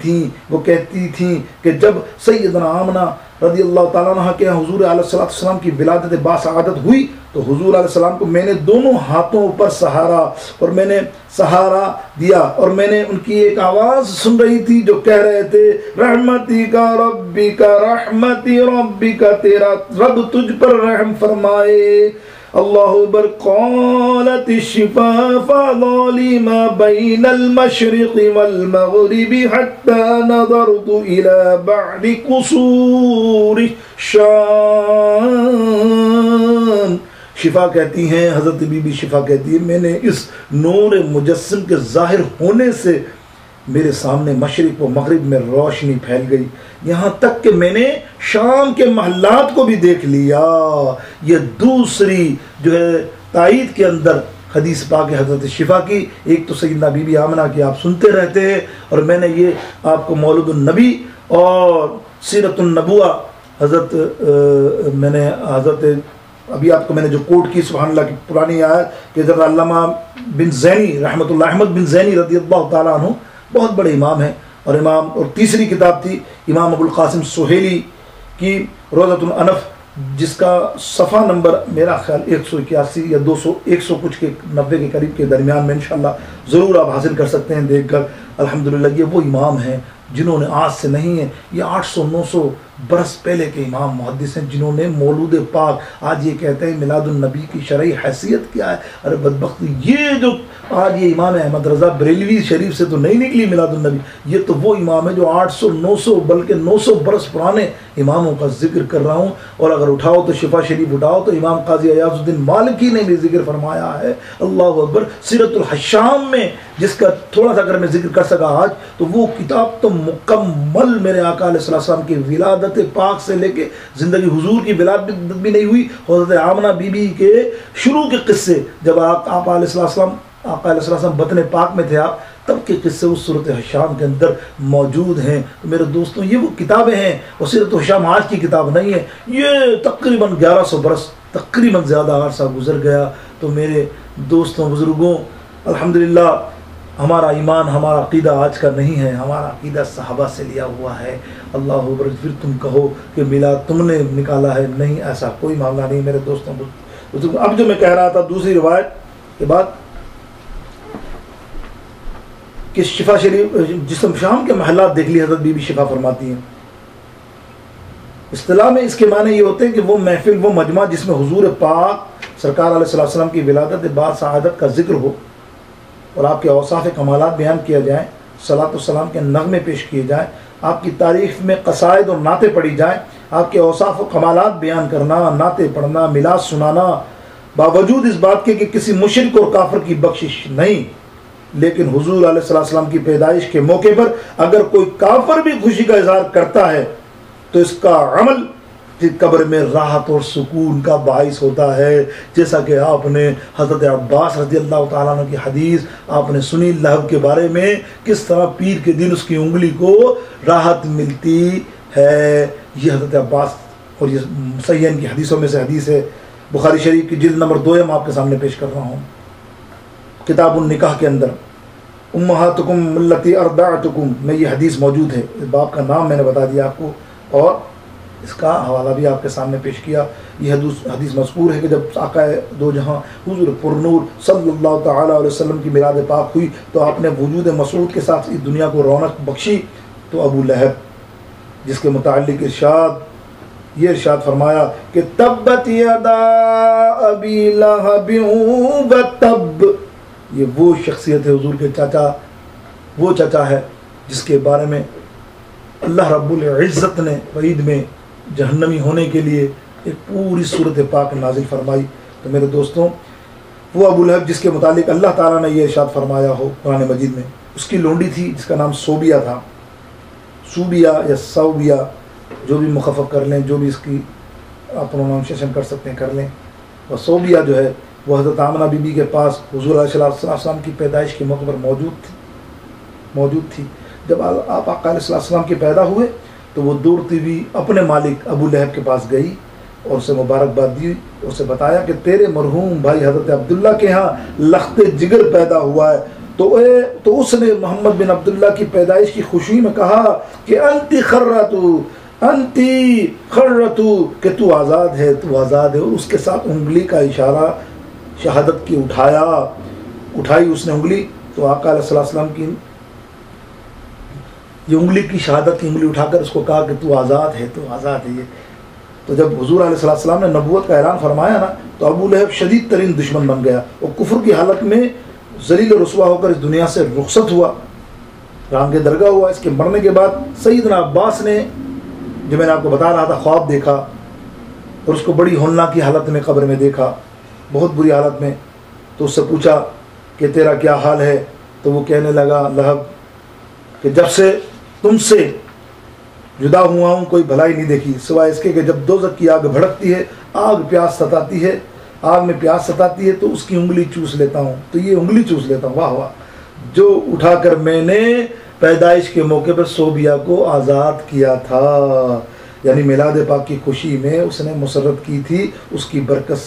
تھیں کہ جب سیدنا آمنہ رضی اللہ تعالیٰ عنہ کے حضور علیہ السلام کی ولادت باسعادت ہوئی تو حضور علیہ السلام کو میں نے دونوں ہاتھوں پر سہارا اور میں نے سہارا دیا، اور میں نے ان کی ایک آواز سن رہی تھی جو کہہ رہے تھے رحمتی کا ربی کا رحمتی ربی کا، تیرا رب تجھ پر رحم فرمائے۔ اللہ اکبر۔ قالت الشفاء فضل ما بين المشرق والمغرب حتى نظرت الى بعد قصور الشام۔ شفا کہتی ہیں، حضرت بی بی شفا کہتی ہے میں نے اس نور مجسم کے ظاہر ہونے سے میرے سامنے مشرق و مغرب میں روشنی پھیل گئی، یہاں تک کہ میں نے شام کے محلات کو بھی دیکھ لیا۔ یہ دوسری جو ہے تائید کے اندر حدیث پاک حضرت شفا کی، ایک تو سیدنا بی بی آمنہ کی آپ سنتے رہتے ہیں، اور میں نے یہ آپ کو مولد النبی اور سیرت النبوہ حضرت میں نے حضرت ابھی آپ کو میں نے جو کوٹ کی سبحان اللہ کی پرانی آیت کہ حضرت علامہ بن زینی رحمۃ اللہ احمد بن زینی رضی اللہ تعالیٰ عنہ بہت بڑے امام ہیں، اور تیسری کتاب تھی امام ابو القاسم سہیلی کی روضۃ الانف، جس کا صفحہ نمبر میرا خیال 181 یا 200 100 کچھ کے 90 کے قریب کے درمیان میں انشاءاللہ ضرور آپ حاصل کر سکتے ہیں دیکھ کر۔ الحمدللہ یہ وہ امام ہیں جنہوں نے آج سے نہیں ہیں، یہ 800-900 برس پہلے کے امام محدث ہیں جنہوں نے مولود پاک، آج یہ کہتے ہیں میلاد النبی کی شرعی حیثیت کیا ہے، ارے بدبخت یہ جو آج یہ امام احمد رضا بریلوی شریف سے تو نہیں نکلی میلاد النبی، یہ تو وہ امام ہے جو 800-900 بلکہ 900 برس پرانے اماموں کا ذکر کر رہا ہوں۔ اور اگر اٹھاؤ تو شفا شریف اٹھاؤ تو امام قاضی ایاز الدین مالکی نے بھی ذکر فرمایا ہے، اللہ اکبر۔ سیرت الحشام میں جس کا تھوڑا سا اگر میں ذکر کر سکا آج، تو وہ کتاب تو مکمل میرے آقا علیہ السلام کی ولادت پاک سے لے کے زندگی حضور کی ولادت بھی نہیں ہوئی، حضرت آمنہ بی بی کے شروع کے قصے، جب آقا علیہ السلام بطن پاک میں تھے آپ، تب کے قصے اس سورۃ حشام کے اندر موجود ہیں۔ تو میرے دوستوں یہ وہ کتابیں ہیں، اور سورۃ حشام آج کی کتاب نہیں ہے، یہ تقریباً 1100 برس تقریباً زیادہ عرصہ گزر گیا۔ تو میرے دوستوں بزرگوں الحمدللہ ہمارا ایمان ہمارا عقیدہ آج کا نہیں ہے، ہمارا عقیدہ صحابہ سے لیا ہوا ہے۔ اللہ اکبر۔ پھر تم کہو کہ میلاد تم نے نکالا ہے، نہیں، ایسا کوئی معاملہ نہیں میرے دوستوں۔ اب جو میں کہہ رہا تھا دوسری روایت کے بعد کہ شفا شریف جسم شام کے محلات دیکھ لی، حضرت بی بی شفا فرماتی ہیں اصطلاح میں اس کے معنی یہ ہوتے ہیں کہ وہ محفل، وہ مجمع جس میں حضور پاک سرکار علیہ السلام کی ولادت بعد سعادت کا ذکر ہو اور آپ کے اوصاف کمالات بیان کیا جائیں، صلاۃ والسلام کے نغمے پیش کیے جائیں، آپ کی تعریف میں قصائد اور نعتیں پڑھی جائیں، آپ کے اوصاف و کمالات بیان کرنا، نعتیں پڑھنا، میلاد سنانا، باوجود اس بات کے کہ کسی مشرک اور کافر کی بخشش نہیں، لیکن حضور علیہ السلام کی پیدائش کے موقع پر اگر کوئی کافر بھی خوشی کا اظہار کرتا ہے تو اس کا عمل پھر قبر میں راحت اور سکون کا باعث ہوتا ہے، جیسا کہ آپ نے حضرت عباس رضی اللہ تعالیٰ عنہ کی حدیث آپ نے سنی لہب کے بارے میں، کس طرح پیر کے دن اس کی انگلی کو راحت ملتی ہے۔ یہ حضرت عباس اور یہ صحیحین کی حدیثوں میں سے حدیث ہے، بخاری شریف کی جلد نمبر 2 میں آپ کے سامنے پیش کر رہا ہوں، کتاب النکاح کے اندر، امہاتکم اللاتی ارضعتکم میں یہ حدیث موجود ہے۔ اس باب کا نام میں نے بتا دیا آپ کو اور اس کا حوالہ بھی آپ کے سامنے پیش کیا۔ یہ حدیث مذکور ہے کہ جب آقا دو جہاں حضور پرنور صلی اللہ تعالیٰ علیہ وسلم کی میلاد پاک ہوئی تو آپ نے وجود مسعود کے ساتھ اس دنیا کو رونق بخشی، تو ابو لہب جس کے متعلق یہ ارشاد فرمایا کہ تبت یدا ابی لہب وتب، یہ وہ شخصیت ہے حضور کے چاچا، وہ چاچا ہے جس کے بارے میں اللہ رب العزت نے وعید میں جہنمی ہونے کے لیے ایک پوری صورت پاک نازل فرمائی۔ تو میرے دوستوں، وہ ابو لہب جس کے متعلق اللہ تعالیٰ نے یہ ارشاد فرمایا ہو قرآن مجید میں، اس کی لونڈی تھی جس کا نام صوبیہ تھا، صوبیہ یا صوبیہ جو بھی مخفف کر لیں، جو بھی اس کی آپ پروناؤنسیشن کر سکتے ہیں کر لیں۔ وہ صوبیہ جو ہے وہ حضرت آمنہ بی بی کے پاس حضور علیہ السلام کی پیدائش کے موقع پر موجود تھی۔ جب آپ آقا علیہ السلام کے پیدا ہوئے تو وہ دوڑتی ہوئی اپنے مالک ابو لہب کے پاس گئی اور اسے مبارکباد دی، اسے بتایا کہ تیرے مرحوم بھائی حضرت عبداللہ کے ہاں لخت جگر پیدا ہوا ہے۔ تو اس نے محمد بن عبداللہ کی پیدائش کی خوشی میں کہا کہ انتی خرتو، کہ تو آزاد ہے، تو آزاد ہے۔ اس کے ساتھ انگلی کا اشارہ شہادت کی اٹھائی اس نے انگلی، تو آقا علیہ السلام کی یہ انگلی کی شہادت کی انگلی اٹھا کر اس کو کہا کہ تو آزاد ہے، تو آزاد ہے۔ یہ تو جب حضور علیہ السلام نے نبوت کا اعلان فرمایا نا تو ابو لہب شدید ترین دشمن بن گیا اور کفر کی حالت میں ذلیل و رسوا ہو کر اس دنیا سے رخصت ہوا، رام کے درگاہ ہوا۔ اس کے مرنے کے بعد سیدنا عباس نے، جو میں نے آپ کو بتا رہا تھا، خواب دیکھا اور اس کو بڑی ہولناک کی حالت میں قبر میں دیکھا، بہت بری حالت میں۔ تو اس سے پوچھا کہ تیرا کیا حال ہے؟ تو وہ کہنے لگا لہب کہ جب سے تم سے جدا ہوا ہوں کوئی بھلائی نہیں دیکھی سوائے اس کے کہ جب دوزخ کی آگ بھڑکتی ہے، آگ میں پیاس ستاتی ہے تو اس کی انگلی چوس لیتا ہوں، تو یہ انگلی چوس لیتا ہوں۔ واہ واہ، جو اٹھا کر میں نے پیدائش کے موقع پر صوبیہ کو آزاد کیا تھا، یعنی میلاد پاک کی خوشی میں اس نے مسرت کی تھی، اس کی برکت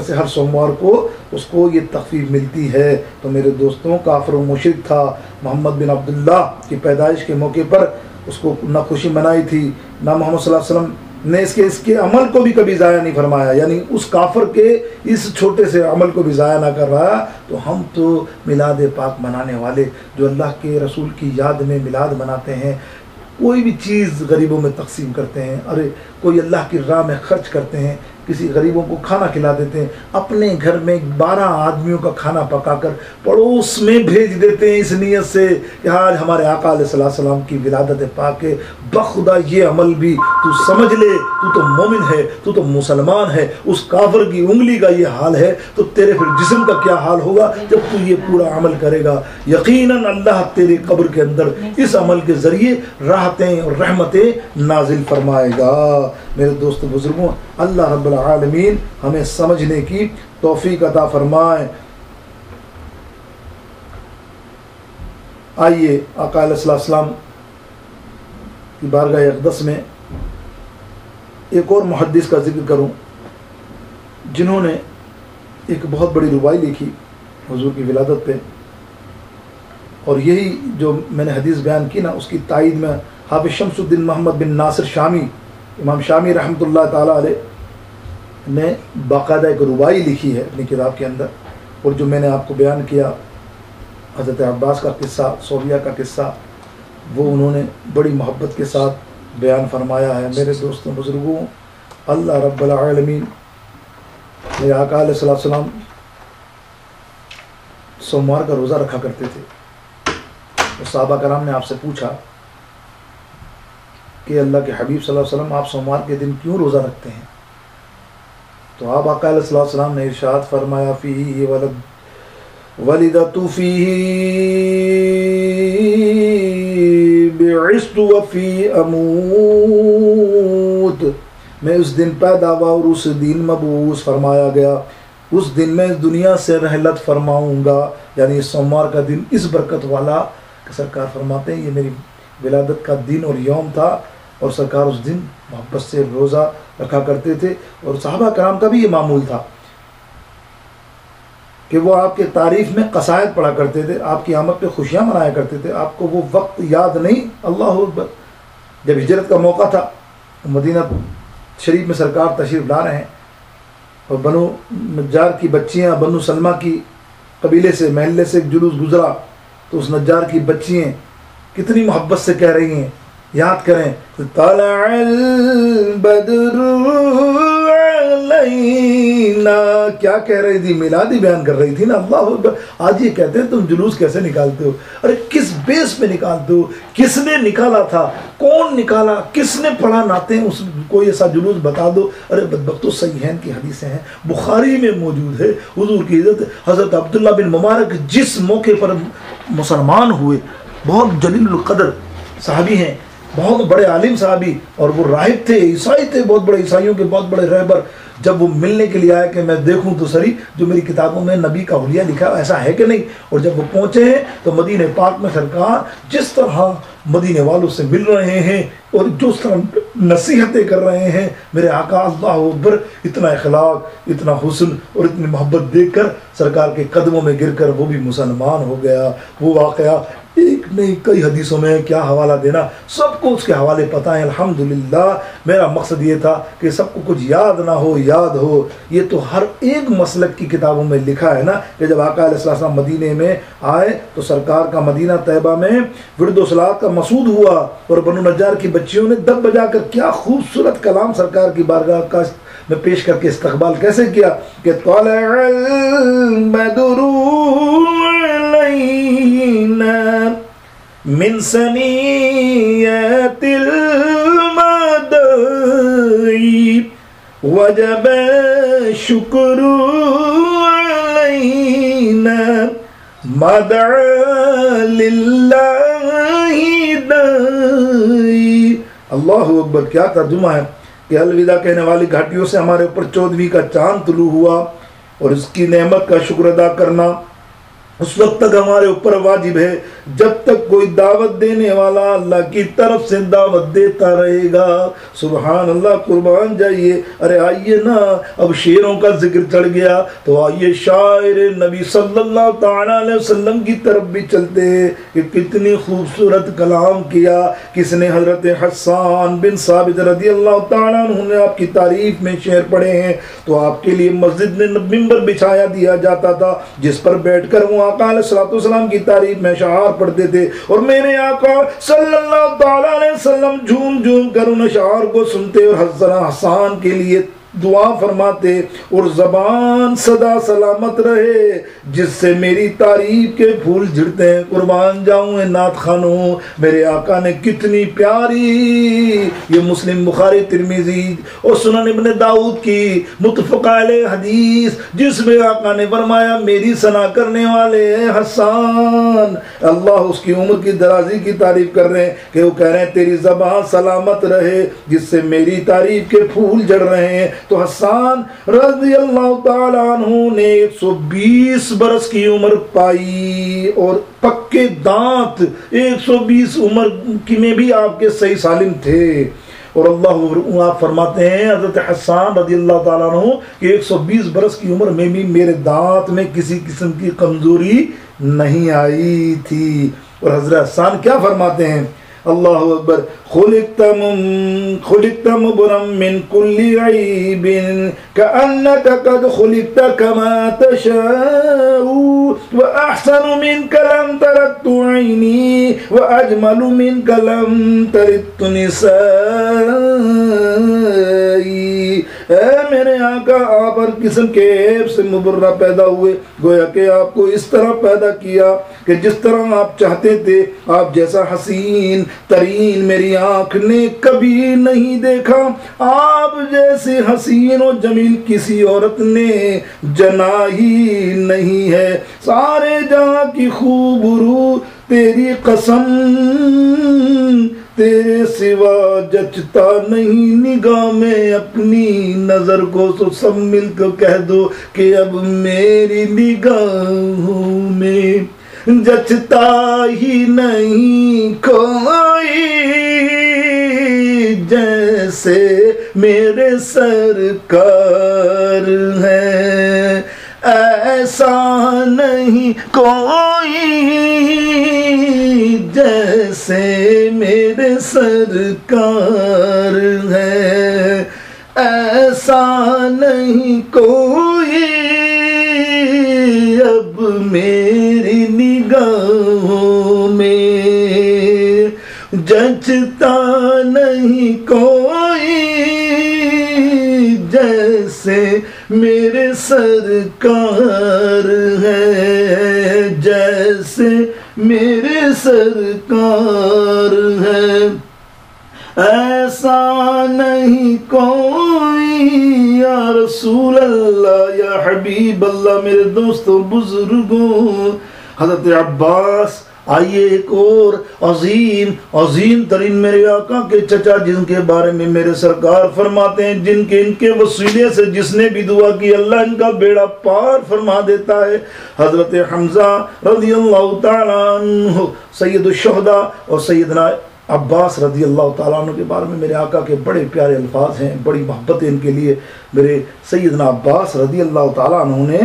سے ہر سوموار کو اس کو یہ تخفیف ملتی ہے۔ تو میرے دوستوں، کافر و مشرک تھا، محمد بن عبداللہ کی پیدائش کے موقع پر اس کو نہ خوشی منائی تھی، نہ محمد صلی اللہ علیہ وسلم نے اس کے عمل کو بھی کبھی ضائع نہیں فرمایا، یعنی اس کافر کے اس چھوٹے سے عمل کو بھی ضائع نہ کر رہا۔ تو ہم تو میلاد پاک منانے والے جو اللہ کے رسول کی یاد میں میلاد مناتے ہیں، کوئی بھی چیز غریبوں میں تقسیم کرتے ہیں، ارے کوئی اللہ کی راہ میں خرچ کرتے ہیں، کسی غریبوں کو کھانا کھلا دیتے ہیں، اپنے گھر میں 12 آدمیوں کا کھانا پکا کر پڑوس میں بھیج دیتے ہیں اس نیت سے کہ آج ہمارے آقا علیہ السلام کی ولادت پاک ہے۔ بخدا یہ عمل بھی تو سمجھ لے، تو مومن ہے، تو مسلمان ہے، اس کافر کی انگلی کا یہ حال ہے تو تیرے پھر جسم کا کیا حال ہوگا جب تو یہ پورا عمل کرے گا۔ یقیناً اللہ تیری قبر کے اندر اس عمل کے ذریعے راحتیں اور رحمتیں نازل فرمائے گا۔ میرے دوست بزرگوں، اللہ رب العالمین ہمیں سمجھنے کی توفیق عطا فرمائے۔ آئیے آقا علیہ السلام کی بارگاہ اقدس میں ایک اور محدث کا ذکر کروں جنہوں نے ایک بہت بڑی ربائی لکھی حضور کی ولادت پہ، اور یہی جو میں نے حدیث بیان کی نا اس کی تائید میں حافظ شمس الدین محمد بن ناصر شامی، امام شامی رحمۃ اللہ تعالیٰ علیہ نے باقاعدہ ایک ربائی لکھی ہے اپنی کتاب کے اندر، اور جو میں نے آپ کو بیان کیا حضرت عباس کا قصہ، صوبیہ کا قصہ، وہ انہوں نے بڑی محبت کے ساتھ بیان فرمایا ہے۔ میرے دوستوں بزرگوں، اللہ رب العالمین، میرے آقا علیہ الصلوۃ والسلام سوموار کا روزہ رکھا کرتے تھے۔ اور صحابہ کرام نے آپ سے پوچھا کہ اللہ کے حبیب صلی اللہ علیہ وسلم آپ سوموار کے دن کیوں روزہ رکھتے ہیں؟ تو آپ آقا علیہ الصلوۃ والسلام نے ارشاد فرمایا فیہ ولدت فیہ بعثت وفی اموت، میں اس دن پیدا ہوا اور اس دن مبعوث فرمایا گیا، اس دن میں اس دنیا سے رحلت فرماؤں گا۔ یعنی سوموار کا دن اس برکت والا کہ سرکار فرماتے ہیں یہ میری ولادت کا دن اور یوم تھا، اور سرکار اس دن محبت سے روزہ رکھا کرتے تھے۔ اور صحابہ کرام کا بھی یہ معمول تھا کہ وہ آپ کے تعریف میں قصائد پڑھا کرتے تھے، آپ کی آمد پہ خوشیاں منایا کرتے تھے۔ آپ کو وہ وقت یاد نہیں؟ اللہ اکبر، جب ہجرت کا موقع تھا، مدینہ شریف میں سرکار تشریف لا رہے ہیں، اور بنو نجار کی بچیاں، بنو سلمہ کی قبیلے سے، محلے سے ایک جلوس گزرا، تو اس نجار کی بچیاں کتنی محبت سے کہہ رہی ہیں، یاد کریں، طلع البدر علینا، کیا کہہ رہی تھی؟ میلادی بیان کر رہی تھی نا۔ اللہ اکبر، آج یہ کہتے ہیں تم جلوس کیسے نکالتے ہو؟ ارے کس بیس پہ نکالتے ہو؟ کس نے نکالا تھا؟ کون نکالا؟ کس نے پڑھا نعتیں؟ اس کوئی ایسا جلوس بتا دو۔ ارے بدبختو، صحیحین کی حدیثیں ہیں، بخاری میں موجود ہے، حضور کی عزت حضرت عبداللہ بن مبارک جس موقع پر مسلمان ہوئے، بہت جلیل القدر صحابی ہیں، بہت بڑے عالم صحابی، اور وہ راہب تھے، عیسائی تھے، بہت بڑے عیسائیوں کے بہت بڑے رہبر۔ جب وہ ملنے کے لیے آئے کہ میں دیکھوں تو سری جو میری کتابوں میں نبی کا حلیہ لکھا ایسا ہے کہ نہیں، اور جب وہ پہنچے ہیں تو مدینہ پاک میں سرکار جس طرح مدینے والوں سے مل رہے ہیں اور جس طرح نصیحتیں کر رہے ہیں، میرے آقا اللہ اکبر، اتنا اخلاق، اتنا حسن اور اتنی محبت دیکھ کر سرکار کے قدموں میں گر کر وہ بھی مسلمان ہو گیا۔ وہ واقعہ ایک نہیں کئی حدیثوں میں، کیا حوالہ دینا، سب کو اس کے حوالے پتہ ہیں الحمدللہ۔ میرا مقصد یہ تھا کہ سب کو کچھ یاد نہ ہو، یاد ہو۔ یہ تو ہر ایک مسلک کی کتابوں میں لکھا ہے نا کہ جب آقا علیہ السلام مدینے میں آئے تو سرکار کا مدینہ طیبہ میں ورد و صلوات کا مسعود ہوا، اور بنو نجار کی بچیوں نے دب بجا کر کیا خوبصورت کلام سرکار کی بارگاہ کا میں پیش کر کے استقبال کیسے کیا کہ طلع البدر علینا من ثنیۃ المدعی وجب الشکر علینا مدعا للہ دائی۔ اللہ اکبر، کیا ترجمہ ہے کہ الوداع کہنے والی گھاٹیوں سے ہمارے اوپر 14ویں کا چاند طلوع ہوا، اور اس کی نعمت کا شکر ادا کرنا اس وقت تک ہمارے اوپر واجب ہے جب تک کوئی دعوت دینے والا اللہ کی طرف سے دعوت دیتا رہے گا۔ سبحان اللہ، قربان جائیے۔ ارے آئیے نا، اب شعروں کا ذکر چڑھ گیا تو آئیے شاعر نبی صلی اللہ تعالیٰ علیہ وسلم کی طرف بھی چلتے ہیں کہ کتنی خوبصورت کلام کیا۔ کس نے؟ حضرت حسان بن ثابت رضی اللہ تعالیٰ عنہ نے آپ کی تعریف میں شعر پڑھے ہیں، تو آپ کے لیے مسجد میں ممبر بچھایا دیا جاتا تھا جس پر بیٹھ کر وہ آقا علیہ السلام کی تعریف میں اشعار پڑھتے تھے، اور میرے آقا صلی اللہ تعالیٰ علیہ وسلم جھوم جھوم کر ان اشعار کو سنتے اور حضرت حسان کے لیے دعا فرماتے، اور زبان صدا سلامت رہے جس سے میری تعریف کے پھول جھڑتے ہیں۔ قربان جاؤں نعت خانوں، میرے آقا نے کتنی پیاری، یہ مسلم، بخاری، ترمذی اور سنن ابن داؤد کی متفق علیہ حدیث جس میں آقا نے فرمایا میری ثنا کرنے والے حسان، اللہ اس کی عمر کی درازی کی تعریف کر رہے ہیں کہ وہ کہہ رہے ہیں تیری زبان سلامت رہے جس سے میری تعریف کے پھول جھڑ رہے ہیں۔ تو حسان رضی اللہ تعالیٰ عنہ نے 120 برس کی عمر پائی، اور پکے دانت، 120 عمر کی میں بھی آپ کے صحیح سالم تھے۔ اور اللہ آپ فرماتے ہیں حضرت حسان رضی اللہ تعالیٰ عنہ کہ 120 برس کی عمر میں بھی میرے دانت میں کسی قسم کی کمزوری نہیں آئی تھی۔ اور حضرت حسان کیا فرماتے ہیں؟ اللہ اکبر. خلقت مبرم من كل عیب كأنك قد خلقت كما تشاء وأحسن منك لم ترت عيني وأجمل منك لم ترت نسائي. اے میرے آقا آپ ہر قسم کے عیب سے مبرہ پیدا ہوئے، گویا کہ آپ کو اس طرح پیدا کیا کہ جس طرح آپ چاہتے تھے. آپ جیسا حسین ترین میری آنکھ نے کبھی نہیں دیکھا، آپ جیسے حسین و جمیل کسی عورت نے جنا ہی نہیں ہے. سارے جہاں کی خوب رو تیری قسم، تیرے سوا جچتا نہیں نگاہ میں اپنی نظر کو. تو سب مل کر کہہ دو کہ اب میری نگاہوں میں جچتا ہی نہیں کوئی جیسے میرے سرکار ہے. ایسا نہیں کوئی جیسے میرے سرکار ہے. ایسا نہیں کوئی اب میری نگاہوں میں جچتا نہیں کوئی جیسے میرے سرکار ہے. جیسے میرے سرکار ہے. ایسا نہیں کوئی یا رسول اللہ یا حبیب اللہ. میرے دوستوں بزرگوں، حضرت عباس آئیے ایک اور عظیم ترین میرے آقا کے چچا جن کے بارے میں میرے سرکار فرماتے ہیں ان کے وسیلے سے جس نے بھی دعا کی اللہ ان کا بیڑا پار فرما دیتا ہے. حضرت حمزہ رضی اللہ تعالیٰ عنہ سید الشہداء اور سیدنا عباس رضی اللہ تعالیٰ عنہ کے بارے میں میرے آقا کے بڑے پیارے الفاظ ہیں، بڑی محبت ہے ان کے لیے. میرے سیدنا عباس رضی اللہ تعالیٰ عنہ نے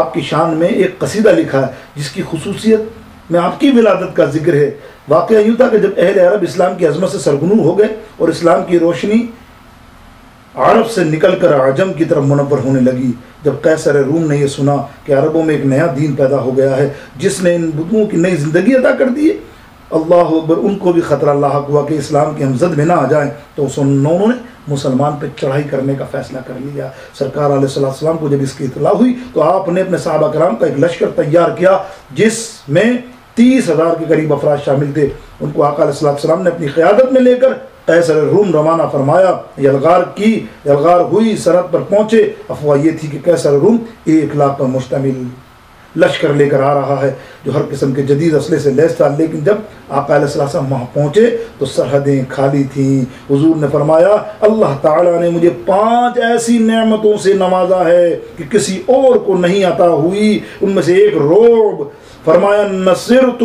آپ کی شان میں ایک قصیدہ لکھا ہے جس کی خصوصیت میں آپ کی ولادت کا ذکر ہے. واقعہ یوں تھا کہ جب اہل عرب اسلام کی عظمت سے سرغنو ہو گئے اور اسلام کی روشنی عرب سے نکل کر عجم کی طرف منور ہونے لگی، جب قیصر روم نے یہ سنا کہ عربوں میں ایک نیا دین پیدا ہو گیا ہے جس نے ان بدوؤں کی نئی زندگی عطا کر دی ہے، اللہ اکبر، ان کو بھی خطرہ لاحق ہوا کہ اسلام کی ہم زد میں نہ آ جائیں. تو انہوں نے مسلمان پہ چڑھائی کرنے کا فیصلہ کر لیا. سرکار علیہ السلام کو جب اس کی اطلاع ہوئی تو آپ نے اپنے صحابہ کرام کا ایک لشکر تیار کیا جس میں 30,000 کے قریب افراد شامل تھے. ان کو آقا علیہ السلام نے اپنی قیادت میں لے کر قیصر روم روانہ فرمایا. یلغار ہوئی، سرحد پر پہنچے. افواہ یہ تھی کہ قیصر روم 1 لاکھ پر مشتمل لشکر لے کر آ رہا ہے جو ہر قسم کے جدید اسلحے سے لیس تھا. لیکن جب آقا علیہ السلام وہاں پہنچے تو سرحدیں خالی تھیں. حضور نے فرمایا اللہ تعالیٰ نے مجھے 5 ایسی نعمتوں سے نوازا ہے کہ کسی اور کو نہیں عطا ہوئی. ان میں سے ایک رعب. فرمایا نصرت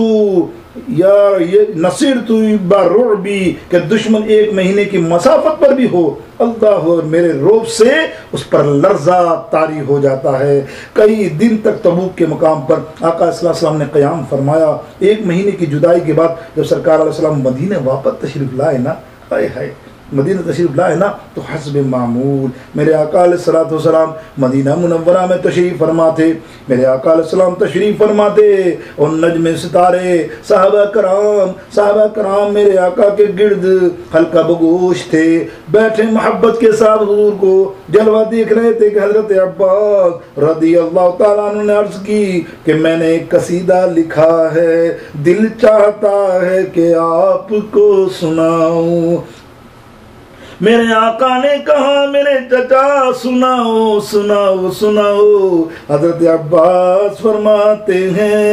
برعبی کہ دشمن 1 مہینے کی مسافت پر بھی ہو، اللہ میرے رعب سے اس پر لرزہ طاری ہو جاتا ہے. کئی دن تک تبوک کے مقام پر آقا صلی اللہ علیہ وسلم نے قیام فرمایا. 1 مہینے کی جدائی کے بعد جب سرکار علیہ السلام مدینہ واپس تشریف لائے نا، مدینہ تشریف لائے نا تو حسب معمول میرے آقا علیہ السلام مدینہ منورہ میں تشریف فرما تھے. میرے آقا علیہ السلام تشریف فرماتے اور نجم ستارے صحابہ کرام میرے آقا کے گرد حلقہ بگوش تھے، بیٹھے محبت کے ساتھ حضور کو جلوہ دیکھ رہے تھے کہ حضرت عباس رضی اللہ تعالیٰ عنہ نے عرض کی کہ میں نے ایک قصیدہ لکھا ہے، دل چاہتا ہے کہ آپ کو سناؤں. میرے آقا نے کہا میرے چچا سناؤ. حضرت عباس فرماتے ہیں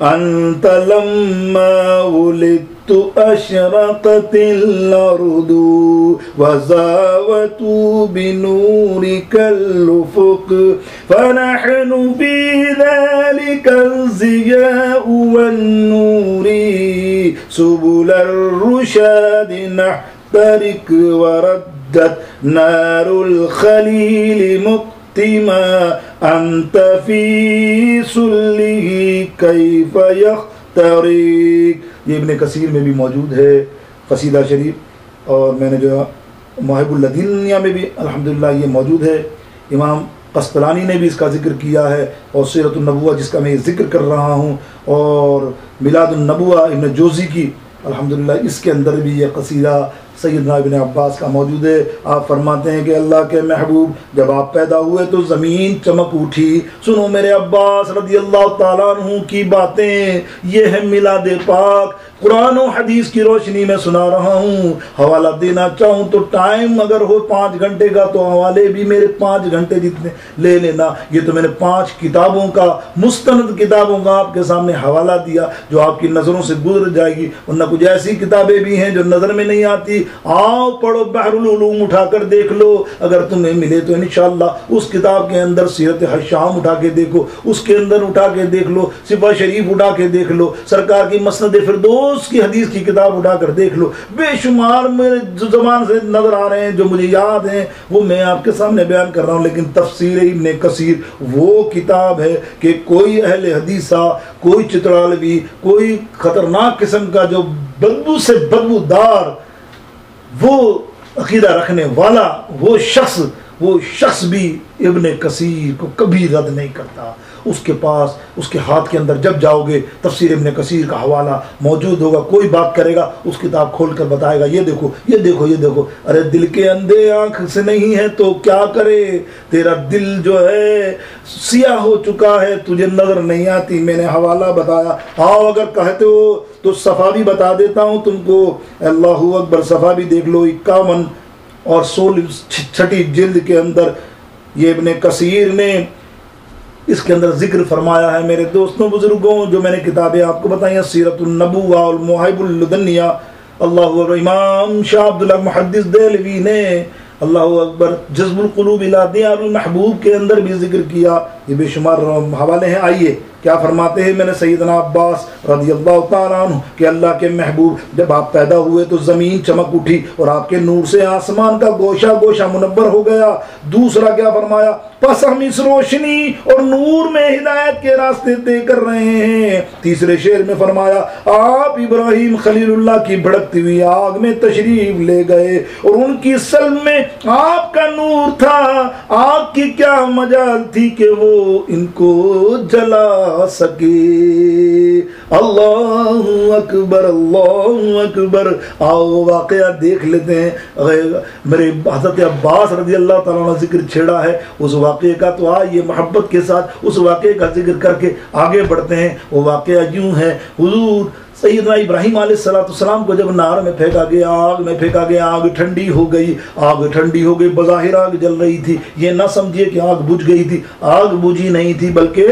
انت لما ولدت اشرقت الارض وزاوت بنورك الافق فنحن في ذلك الضياء والنور سبل الرشاد نحترق وردت نار الخليل مقتما أنت في سله كيف يخترق یہ ابن کثیر میں بھی موجود ہے قصیدہ شریف، اور میں نے جو محب الدنیا میں بھی الحمدللہ یہ موجود ہے۔ امام قسطلانی نے بھی اس کا ذکر کیا ہے، اور سیرت النبوہ جس کا میں ذکر کر رہا ہوں، اور میلاد النبوہ ابن جوزی کی الحمدللہ اس کے اندر بھی یہ قصیدہ سیدنا ابن عباس کا موجود ہے۔ آپ فرماتے ہیں کہ اللہ کے محبوب جب آپ پیدا ہوئے تو زمین چمک اٹھی، سنو میرے عباس رضی اللہ تعالیٰ عنہ کی باتیں، یہ ہے میلاد پاک، قرآن و حدیث کی روشنی میں سنا رہا ہوں۔ حوالہ دینا چاہوں تو ٹائم اگر ہو 5 گھنٹے کا تو حوالے بھی میرے 5 گھنٹے جتنے لے لینا۔ یہ تو میں نے 5 کتابوں کا، مستند کتابوں کا آپ کے سامنے حوالہ دیا جو آپ کی نظروں سے گزر جائے گی، ورنہ کچھ ایسی کتابیں بھی ہیں جو نظر میں نہیں آتی۔ آؤ پڑھو، بحر العلوم اٹھا کر دیکھ لو، اگر تمہیں ملے تو انشاءاللہ اس کتاب کے اندر سیرت حشام اٹھا کے دیکھو، اس کے اندر اٹھا کے دیکھ لو، سپہ شریف اٹھا کے دیکھ لو، سرکار کی مسند فردوس کی حدیث کی کتاب اٹھا کر دیکھ لو، بے شمار میرے جو زبان سے نظر آ رہے ہیں جو مجھے یاد ہیں وہ میں آپ کے سامنے بیان کر رہا ہوں۔ لیکن تفسیر ابن کثیر وہ کتاب ہے کہ کوئی اہل حدیثہ، کوئی چترالوی، کوئی خطرناک قسم کا جو بدبو سے بدبودار وہ عقیدہ رکھنے والا وہ شخص بھی ابن کثیر کو کبھی رد نہیں کرتا۔ اس کے پاس، اس کے ہاتھ کے اندر جب جاؤ گے تفسیر ابن کثیر کا حوالہ موجود ہوگا، کوئی بات کرے گا اس کتاب کھول کر بتائے گا، یہ دیکھو یہ دیکھو یہ دیکھو۔ ارے دل کے اندھے آنکھ سے نہیں ہے تو کیا کرے، تیرا دل جو ہے سیاہ ہو چکا ہے، تجھے نظر نہیں آتی، میں نے حوالہ بتایا۔ آؤ اگر کہتے ہو تو صفحہ بھی بتا دیتا ہوں تم کو، اللہ اکبر، صفحہ بھی دیکھ لو، 51 اور 16 جلد کے اندر یہ ابن کثیر نے اس کے اندر ذکر فرمایا ہے۔ میرے دوستوں بزرگوں، جو میں نے کتابیں آپ کو بتائیں، سیرت النبوہ اور محب الدنیا، اللہ اکبر، امام شاہ عبداللہ محدث دہلوی نے اللہ اکبر جذب القلوب الی دیار المحبوب کے اندر بھی ذکر کیا۔ یہ بے شمار حوالے ہیں، آئیے کیا فرماتے ہیں میں نے سیدنا عباس رضی اللہ تعالیٰ عنہ کہ اللہ کے محبوب جب آپ پیدا ہوئے تو زمین چمک اٹھی اور آپ کے نور سے آسمان کا گوشہ گوشہ منور ہو گیا۔ دوسرا کیا فرمایا، پس ہم اس روشنی اور نور میں ہدایت کے راستے طے کر رہے ہیں۔ تیسرے شعر میں فرمایا، آپ ابراہیم خلیل اللہ کی بھڑکتی ہوئی آگ میں تشریف لے گئے اور ان کی سلب میں آپ کا نور تھا، آگ کی کیا مجال تھی کہ وہ ان کو جلا سکے۔ اللہ اکبر، اللہ اکبر۔ آؤ واقعہ دیکھ لیتے ہیں، میرے حضرت عباس رضی اللہ تعالیٰ نے ذکر چھیڑا ہے اس واقعے کا، تو آئیے محبت کے ساتھ اس واقعے کا ذکر کر کے آگے بڑھتے ہیں۔ وہ واقعہ یوں ہے، حضور سیدنا ابراہیم علیہ السلام کو جب نار میں پھینکا گیا، آگ میں پھینکا گیا، آگ ٹھنڈی ہو گئی، آگ ٹھنڈی ہو گئی، بظاہر آگ جل رہی تھی، یہ نہ سمجھیے کہ آگ بجھ گئی تھی، آگ بجھی نہیں تھی بلکہ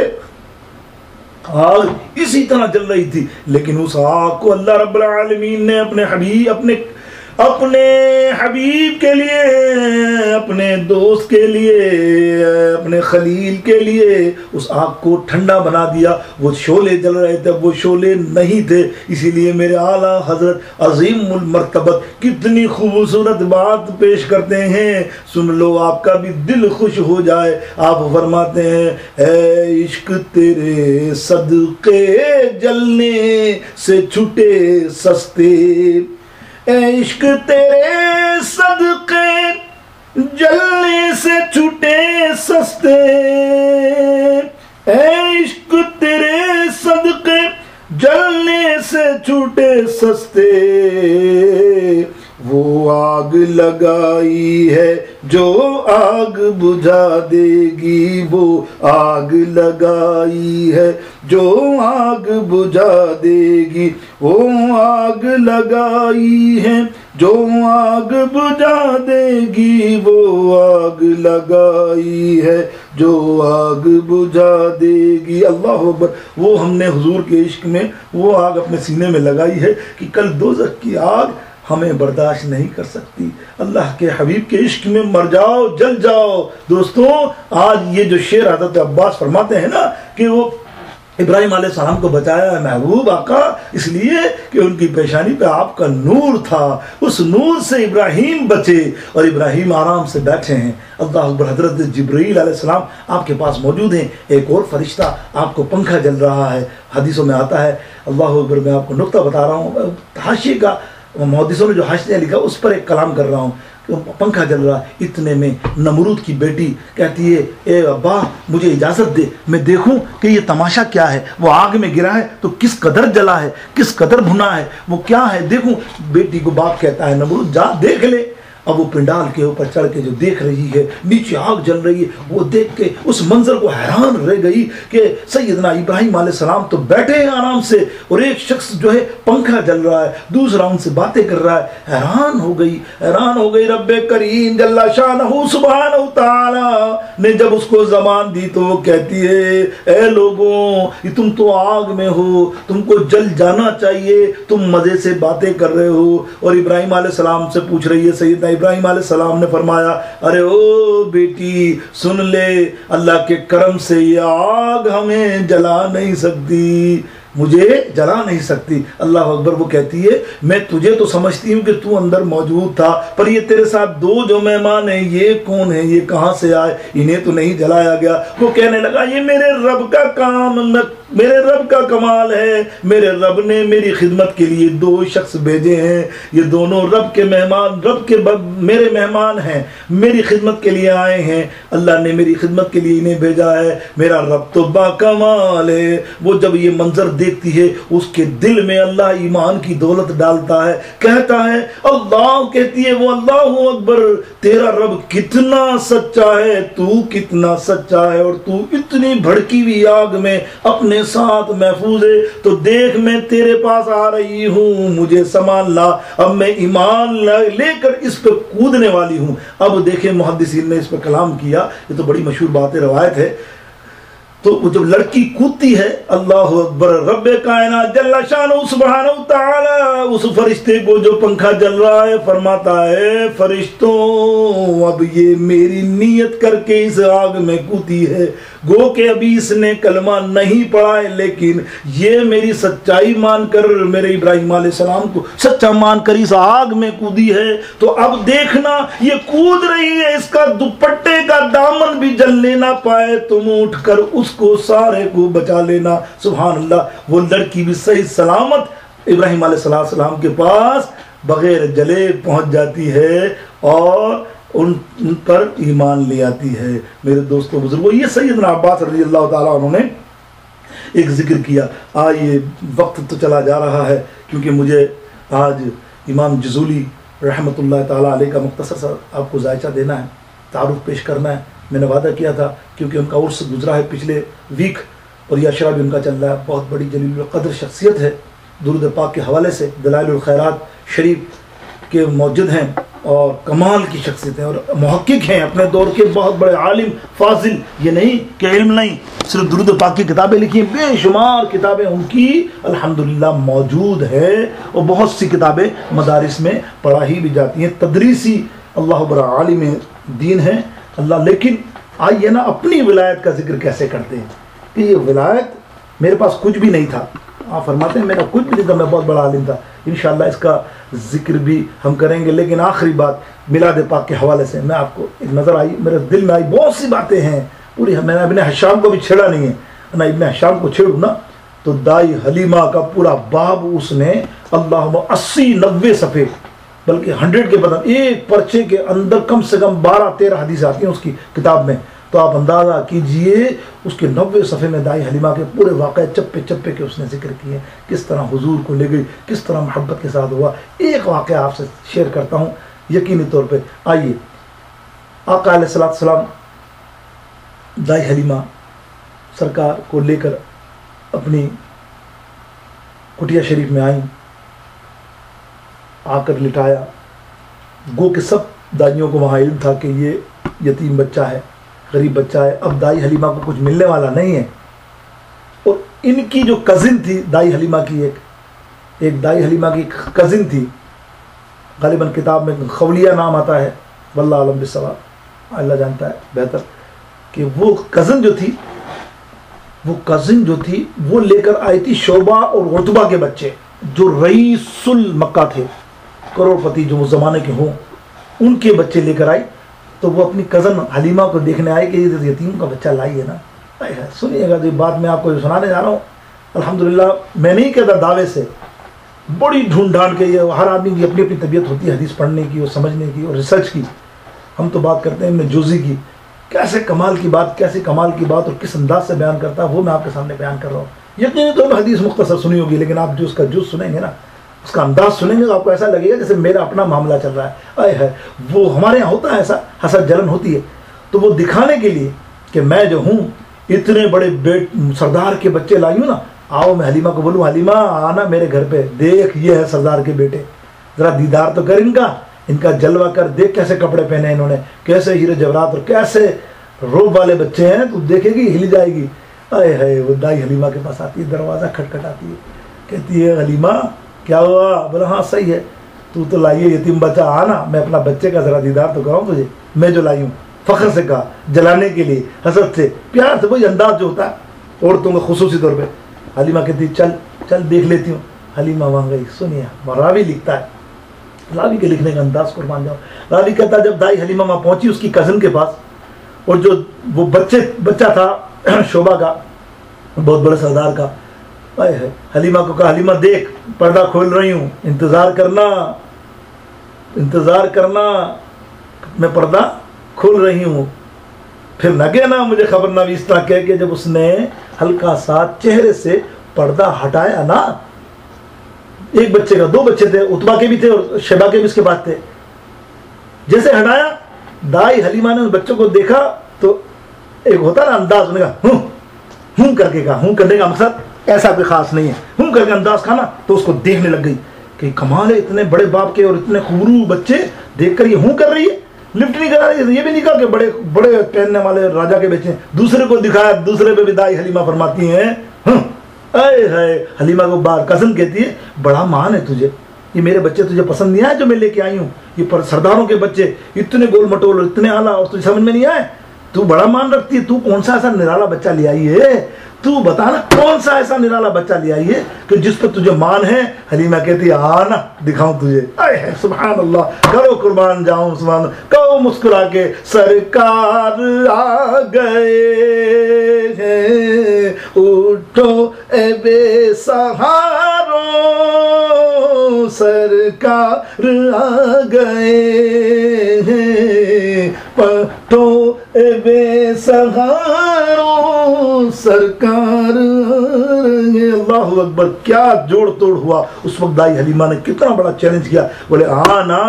آگ اسی طرح جل رہی تھی۔ لیکن اس آگ کو اللہ رب العالمین نے اپنے حبیب کے لیے، اپنے دوست کے لیے، اپنے خلیل کے لیے اس آگ کو ٹھنڈا بنا دیا۔ وہ شعلے جل رہے تھے، وہ شعلے نہیں تھے، اسی لیے میرے اعلیٰ حضرت عظیم المرتبت کتنی خوبصورت بات پیش کرتے ہیں، سن لو آپ کا بھی دل خوش ہو جائے۔ آپ فرماتے ہیں، اے عشق تیرے صدقے جلنے سے چھٹے سستے، اے عشق تیرے صدقے جلنے سے چھوٹے سستے، اے عشق تیرے صدقے جلنے سے چھوٹے سستے، وہ آگ لگائی ہے جو آگ بجھا دے گی، وہ آگ لگائی ہے جو آگ بجھا دے گی، وہ آگ لگائی ہے جو آگ بجھا دے گی، وہ آگ لگائی ہے جو آگ بجھا دے گی۔ اللہ اکبر۔ وہ ہم نے حضور کے عشق میں وہ آگ اپنے سینے میں لگائی ہے کہ کل دوزخ کی آگ ہمیں برداشت نہیں کر سکتی۔ اللہ کے حبیب کے عشق میں مر جاؤ، جل جاؤ۔ دوستوں، آج یہ جو شعر حضرت عباس فرماتے ہیں نا کہ وہ ابراہیم علیہ السلام کو بچایا ہے محبوب آقا اس لیے کہ ان کی پیشانی پہ آپ کا نور تھا، اس نور سے ابراہیم بچے اور ابراہیم آرام سے بیٹھے ہیں۔ اللہ اکبر، حضرت جبرائیل علیہ السلام آپ کے پاس موجود ہیں، ایک اور فرشتہ آپ کو پنکھا جل رہا ہے، حدیثوں میں آتا ہے۔ اللہ اکبر، میں آپ کو نقطہ بتا رہا ہوں، حاشیے کا محدثوں نے جو حاشیہ لکھا اس پر ایک کلام کر رہا ہوں، پنکھا جل رہا ہے۔ اتنے میں نمرود کی بیٹی کہتی ہے اے ابا مجھے اجازت دے میں دیکھوں کہ یہ تماشا کیا ہے، وہ آگ میں گرا ہے تو کس قدر جلا ہے، کس قدر بھنا ہے، وہ کیا ہے دیکھوں۔ بیٹی کو باپ کہتا ہے نمرود جا دیکھ لے۔ اب وہ پنڈال کے اوپر چڑھ کے جو دیکھ رہی ہے، نیچے آگ جل رہی ہے، وہ دیکھ کے اس منظر کو حیران رہ گئی کہ سیدنا ابراہیم علیہ السلام تو بیٹھے ہیں آرام سے اور ایک شخص جو ہے پنکھا جل رہا ہے، دوسرا ان سے باتیں کر رہا ہے۔ حیران ہو گئی۔ رب کریم جل شانہ سبحانہ تعالی نے جب اس کو زبان دی تو وہ کہتی ہے اے لوگوں تم تو آگ میں ہو، تم کو جل جانا چاہیے، تم مزے سے باتیں کر رہے ہو۔ اور ابراہیم علیہ السلام سے پوچھ رہی ہے، سیدنا ابراہیم علیہ السلام نے فرمایا ارے او بیٹی سن لے، اللہ کے کرم سے یہ آگ ہمیں جلا نہیں سکتی، مجھے جلا نہیں سکتی۔ اللہ اکبر۔ وہ کہتی ہے میں تجھے تو سمجھتی ہوں کہ تو اندر موجود تھا، پر یہ تیرے ساتھ دو جو مہمان ہیں یہ کون ہیں، یہ کہاں سے آئے، انہیں تو نہیں جلایا گیا۔ وہ کہنے لگا یہ میرے رب کا کام، میرے رب کا کمال ہے، میرے رب نے میری خدمت کے لیے دو شخص بھیجے ہیں، یہ دونوں رب کے مہمان، میرے مہمان ہیں، میری خدمت کے لیے آئے ہیں، اللہ نے میری خدمت کے لیے انہیں بھیجا ہے، میرا رب تو با کمال ہے۔ وہ جب یہ منظر دیکھتی ہے اس کے دل میں اللہ ایمان کی دولت ڈالتا ہے، کہتا ہے اللہ، کہتی ہے وہ اللہ اکبر، تیرا رب کتنا سچا ہے، تو کتنا سچا ہے، اور تو اتنی بھڑکی ہوئی آگ میں اپنے ساتھ محفوظ ہے، تو دیکھ میں تیرے پاس آ رہی ہوں، مجھے سامان لا، اب میں ایمان لے کر اس پہ کودنے والی ہوں۔ اب دیکھیں محدثین نے اس پہ کلام کیا، یہ تو بڑی مشہور بات روایت ہے۔ تو جب لڑکی کودتی ہے اللہ اکبر، رب کائنات جل شانہ سبحانہ تعالی اس فرشتے کو جو پنکھا جل رہا ہے فرماتا ہے فرشتوں اب یہ میری نیت کر کے اس آگ میں کودی ہے، گو کہ ابھی اس نے کلمہ نہیں پڑھا ہے، لیکن یہ میری سچائی مان کر، میرے ابراہیم علیہ السلام کو سچا مان کر اس آگ میں کودی ہے، تو اب دیکھنا یہ کود رہی ہے، اس کا دوپٹے کا دامن بھی جلنے نہ پائے، تم اٹھ کر اس کو سارے کو بچا لینا۔ سبحان اللہ۔ وہ لڑکی بھی صحیح سلامت ابراہیم علیہ السلام کے پاس بغیر جلے پہنچ جاتی ہے اور ان پر ایمان لے آتی ہے۔ میرے دوستوں بزرگوں، یہ سیدنا عباس رضی اللہ تعالیٰ عنہ نے ایک ذکر کیا۔ آئیے وقت تو چلا جا رہا ہے کیونکہ مجھے آج امام جزولی رحمۃ اللہ تعالیٰ علیہ کا مختصر سا آپ کو ذائقہ دینا ہے، تعارف پیش کرنا ہے۔ میں نے وعدہ کیا تھا کیونکہ ان کا عرس گزرا ہے پچھلے ویک اور یہ عشرہ بھی ان کا چل رہا ہے، بہت بڑی جلیل القدر شخصیت ہے، درود پاک کے حوالے سے دلائل الخیرات شریف کے موجد ہیں اور کمال کی شخصیت ہیں اور محقق ہیں، اپنے دور کے بہت بڑے عالم فاضل، یہ نہیں کہ علم نہیں، صرف درود پاک کی کتابیں لکھی ہیں، بے شمار کتابیں ان کی الحمدللہ موجود ہے اور بہت سی کتابیں مدارس میں پڑھائی بھی جاتی ہیں، تدریسی اللہ بڑا عالم دین ہے اللہ۔ لیکن آئیے نا اپنی ولایت کا ذکر کیسے کرتے ہیں کہ یہ ولایت میرے پاس کچھ بھی نہیں تھا، آپ فرماتے ہیں میرا کچھ بھی نہیں تھا، میں بہت بڑا عالم تھا، انشاءاللہ اس کا ذکر بھی ہم کریں گے۔ لیکن آخری بات میلاد پاک کے حوالے سے میں آپ کو ایک نظر آئی، میرے دل میں آئی، بہت سی باتیں ہیں پوری، میں نے ابن حشام کو بھی چھیڑا نہیں ہے، نہ ابن حشام کو چھیڑوں نا تو دائی حلیمہ کا پورا باب اس نے اللہم 80-90 صفحے بلکہ 100 کے بدن ایک پرچے کے اندر کم سے کم 12-13 حدیث آتی ہیں اس کی کتاب میں، تو آپ اندازہ کیجئے اس کے 90 صفحے میں دائی حلیمہ کے پورے واقعے چپے چپے کے اس نے ذکر کیے، کس طرح حضور کو لے گئی، کس طرح محبت کے ساتھ ہوا۔ ایک واقعہ آپ سے شیئر کرتا ہوں یقینی طور پہ۔ آئیے آقا علیہ السلام دائی حلیمہ سرکار کو لے کر اپنی کٹیا شریف میں آئیں، آ کر لٹایا، گو کہ سب دائیوں کو وہاں علم تھا کہ یہ یتیم بچہ ہے، غریب بچہ ہے، اب دائی حلیمہ کو کچھ ملنے والا نہیں ہے۔ اور ان کی جو کزن تھی دائی حلیمہ کی، ایک دائی حلیمہ کی کزن تھی، غالباً کتاب میں خولیہ نام آتا ہے، واللہ عالم بالصواب، اللہ جانتا ہے بہتر، کہ وہ کزن جو تھی وہ کزن جو تھی وہ لے کر آئی تھی شعبہ اور عتبہ کے بچے جو رئیس المکہ تھے، کروڑ پتی جو اس زمانے کے ہوں، ان کے بچے لے کر آئی. تو وہ اپنی کزن حلیمہ کو دیکھنے آئی کہ یہ یتیم کا بچہ لائی ہے نا. سنیے گا جو بات میں آپ کو سنانے جا رہا ہوں، الحمدللہ میں نہیں کہتا دعوے سے، بڑی ڈھونڈ ڈھانڈ کے، یہ ہر آدمی کی اپنی اپنی طبیعت ہوتی ہے حدیث پڑھنے کی اور سمجھنے کی اور ریسرچ کی. ہم تو بات کرتے ہیں ابن جوزی کی، کیسے کمال کی بات، کیسے کمال کی بات اور کس انداز سے بیان کرتا ہے، وہ میں آپ کے سامنے بیان کر رہا ہوں. یقیناً تو حدیث مختصر سنی ہوگی، لیکن آپ جو اس کا جز سنیں گے نا، اس کا انداز سنیں گے تو آپ کو ایسا لگے گا جیسے میرا اپنا معاملہ چل رہا ہے. آئے ہے وہ ہمارے یہاں ہوتا ہے ایسا، حسد جلن ہوتی ہے. تو وہ دکھانے کے لیے کہ میں جو ہوں اتنے بڑے سردار کے بچے لائی ہوں نا، آؤ میں حلیمہ کو بولوں حلیمہ آنا میرے گھر پہ، دیکھ یہ ہے سردار کے بیٹے، ذرا دیدار تو کر ان کا جلوہ کر، دیکھ کیسے کپڑے پہنے انہوں نے، کیسے ہیرے جواہرات اور کیسے روب والے بچے ہیں، تو دیکھے گی ہل جائے گی. آئے ہے وہ دائی حلیمہ کے پاس آتی ہے، دروازہ کھٹکھٹاتی ہے، کہتی ہے حلیمہ کیا ہوا؟ بولا ہاں صحیح ہے، تو لائی ہے یتیم بچہ، آنا میں اپنا بچے کا ذرا دیدار تو کراؤں تجھے، میں جو لائی ہوں. فخر سے کہا، جلانے کے لیے، حسد سے، پیار سے، وہی انداز جو ہوتا ہے عورتوں کا خصوصی طور پہ. حلیمہ کہتی چل چل دیکھ لیتی ہوں. حلیمہ وہاں گئی. سنیے راوی لکھتا ہے، راوی کے لکھنے کا انداز قربان جاؤ. راوی کہتا ہے جب دائی حلیمہ وہاں پہنچی اس کی کزن کے پاس، اور جو وہ بچہ تھا شعبہ کا، بہت بڑے سردار کا، حلیمہ کو کہا حلیمہ دیکھ پردہ کھول رہی ہوں، انتظار کرنا، میں پردہ کھول رہی ہوں. پھر لگے نا مجھے خبر نہ بھی، اس طرح کہہ کے جب اس نے ہلکا سا چہرے سے پردہ ہٹایا نا، ایک بچے کا، دو بچے تھے، عتبہ کے بھی تھے اور شیبہ کے بھی اس کے پاس تھے، جیسے ہٹایا دائی حلیمہ نے اس بچوں کو دیکھا تو ایک ہوتا نا انداز، انہوں نے کہا ہوں کر کے کہا، ہوں کرنے کا مقصد ایسا کوئی خاص نہیں ہے، ہوں کر کے انداز کھانا. تو اس کو دیکھنے لگ گئی کہ کمال ہے، اتنے بڑے باپ کے اور اتنے خوبرو بچے دیکھ کر یہ ہوں کر رہی ہے، لفٹ نہیں کرا رہی ہے. یہ بھی نہیں کہا کہ بڑے بڑے پہننے والے راجا کے بچے، دوسرے کو دکھایا، دوسرے پہ بھی دائی حلیمہ فرماتی ہیں اے ہے. حلیمہ کو بار کزن کہتی ہے بڑا مان ہے تجھے، یہ میرے بچے تجھے پسند نہیں آئے جو میں لے کے آئی ہوں، یہ سرداروں کے بچے اتنے گول مٹول اور اتنے اعلیٰ، اور تجھے سمجھ میں نہیں آئے؟ تو بڑا مان رکھتی ہے، تو کون سا ایسا نرالا بچہ لے آئی ہے؟ تو بتا نا کون سا ایسا نرالا بچہ لے آئی ہے کہ جس پہ تجھے مان ہے؟ حلیمہ کہتی ہے آنا دکھاؤں تجھے. اے سبحان اللہ، کرو قربان جاؤں، سبحان اللہ. کہو مسکرا کے سرکار آ گئے ہیں، اٹھو اے بے سہارو، سرکار آ گئے ہیں، پٹھو اے بے سہارو، سرکار. اللہ اکبر، کیا جوڑ توڑ ہوا اس وقت. دائی حلیمہ نے کتنا بڑا چیلنج کیا، بولے نا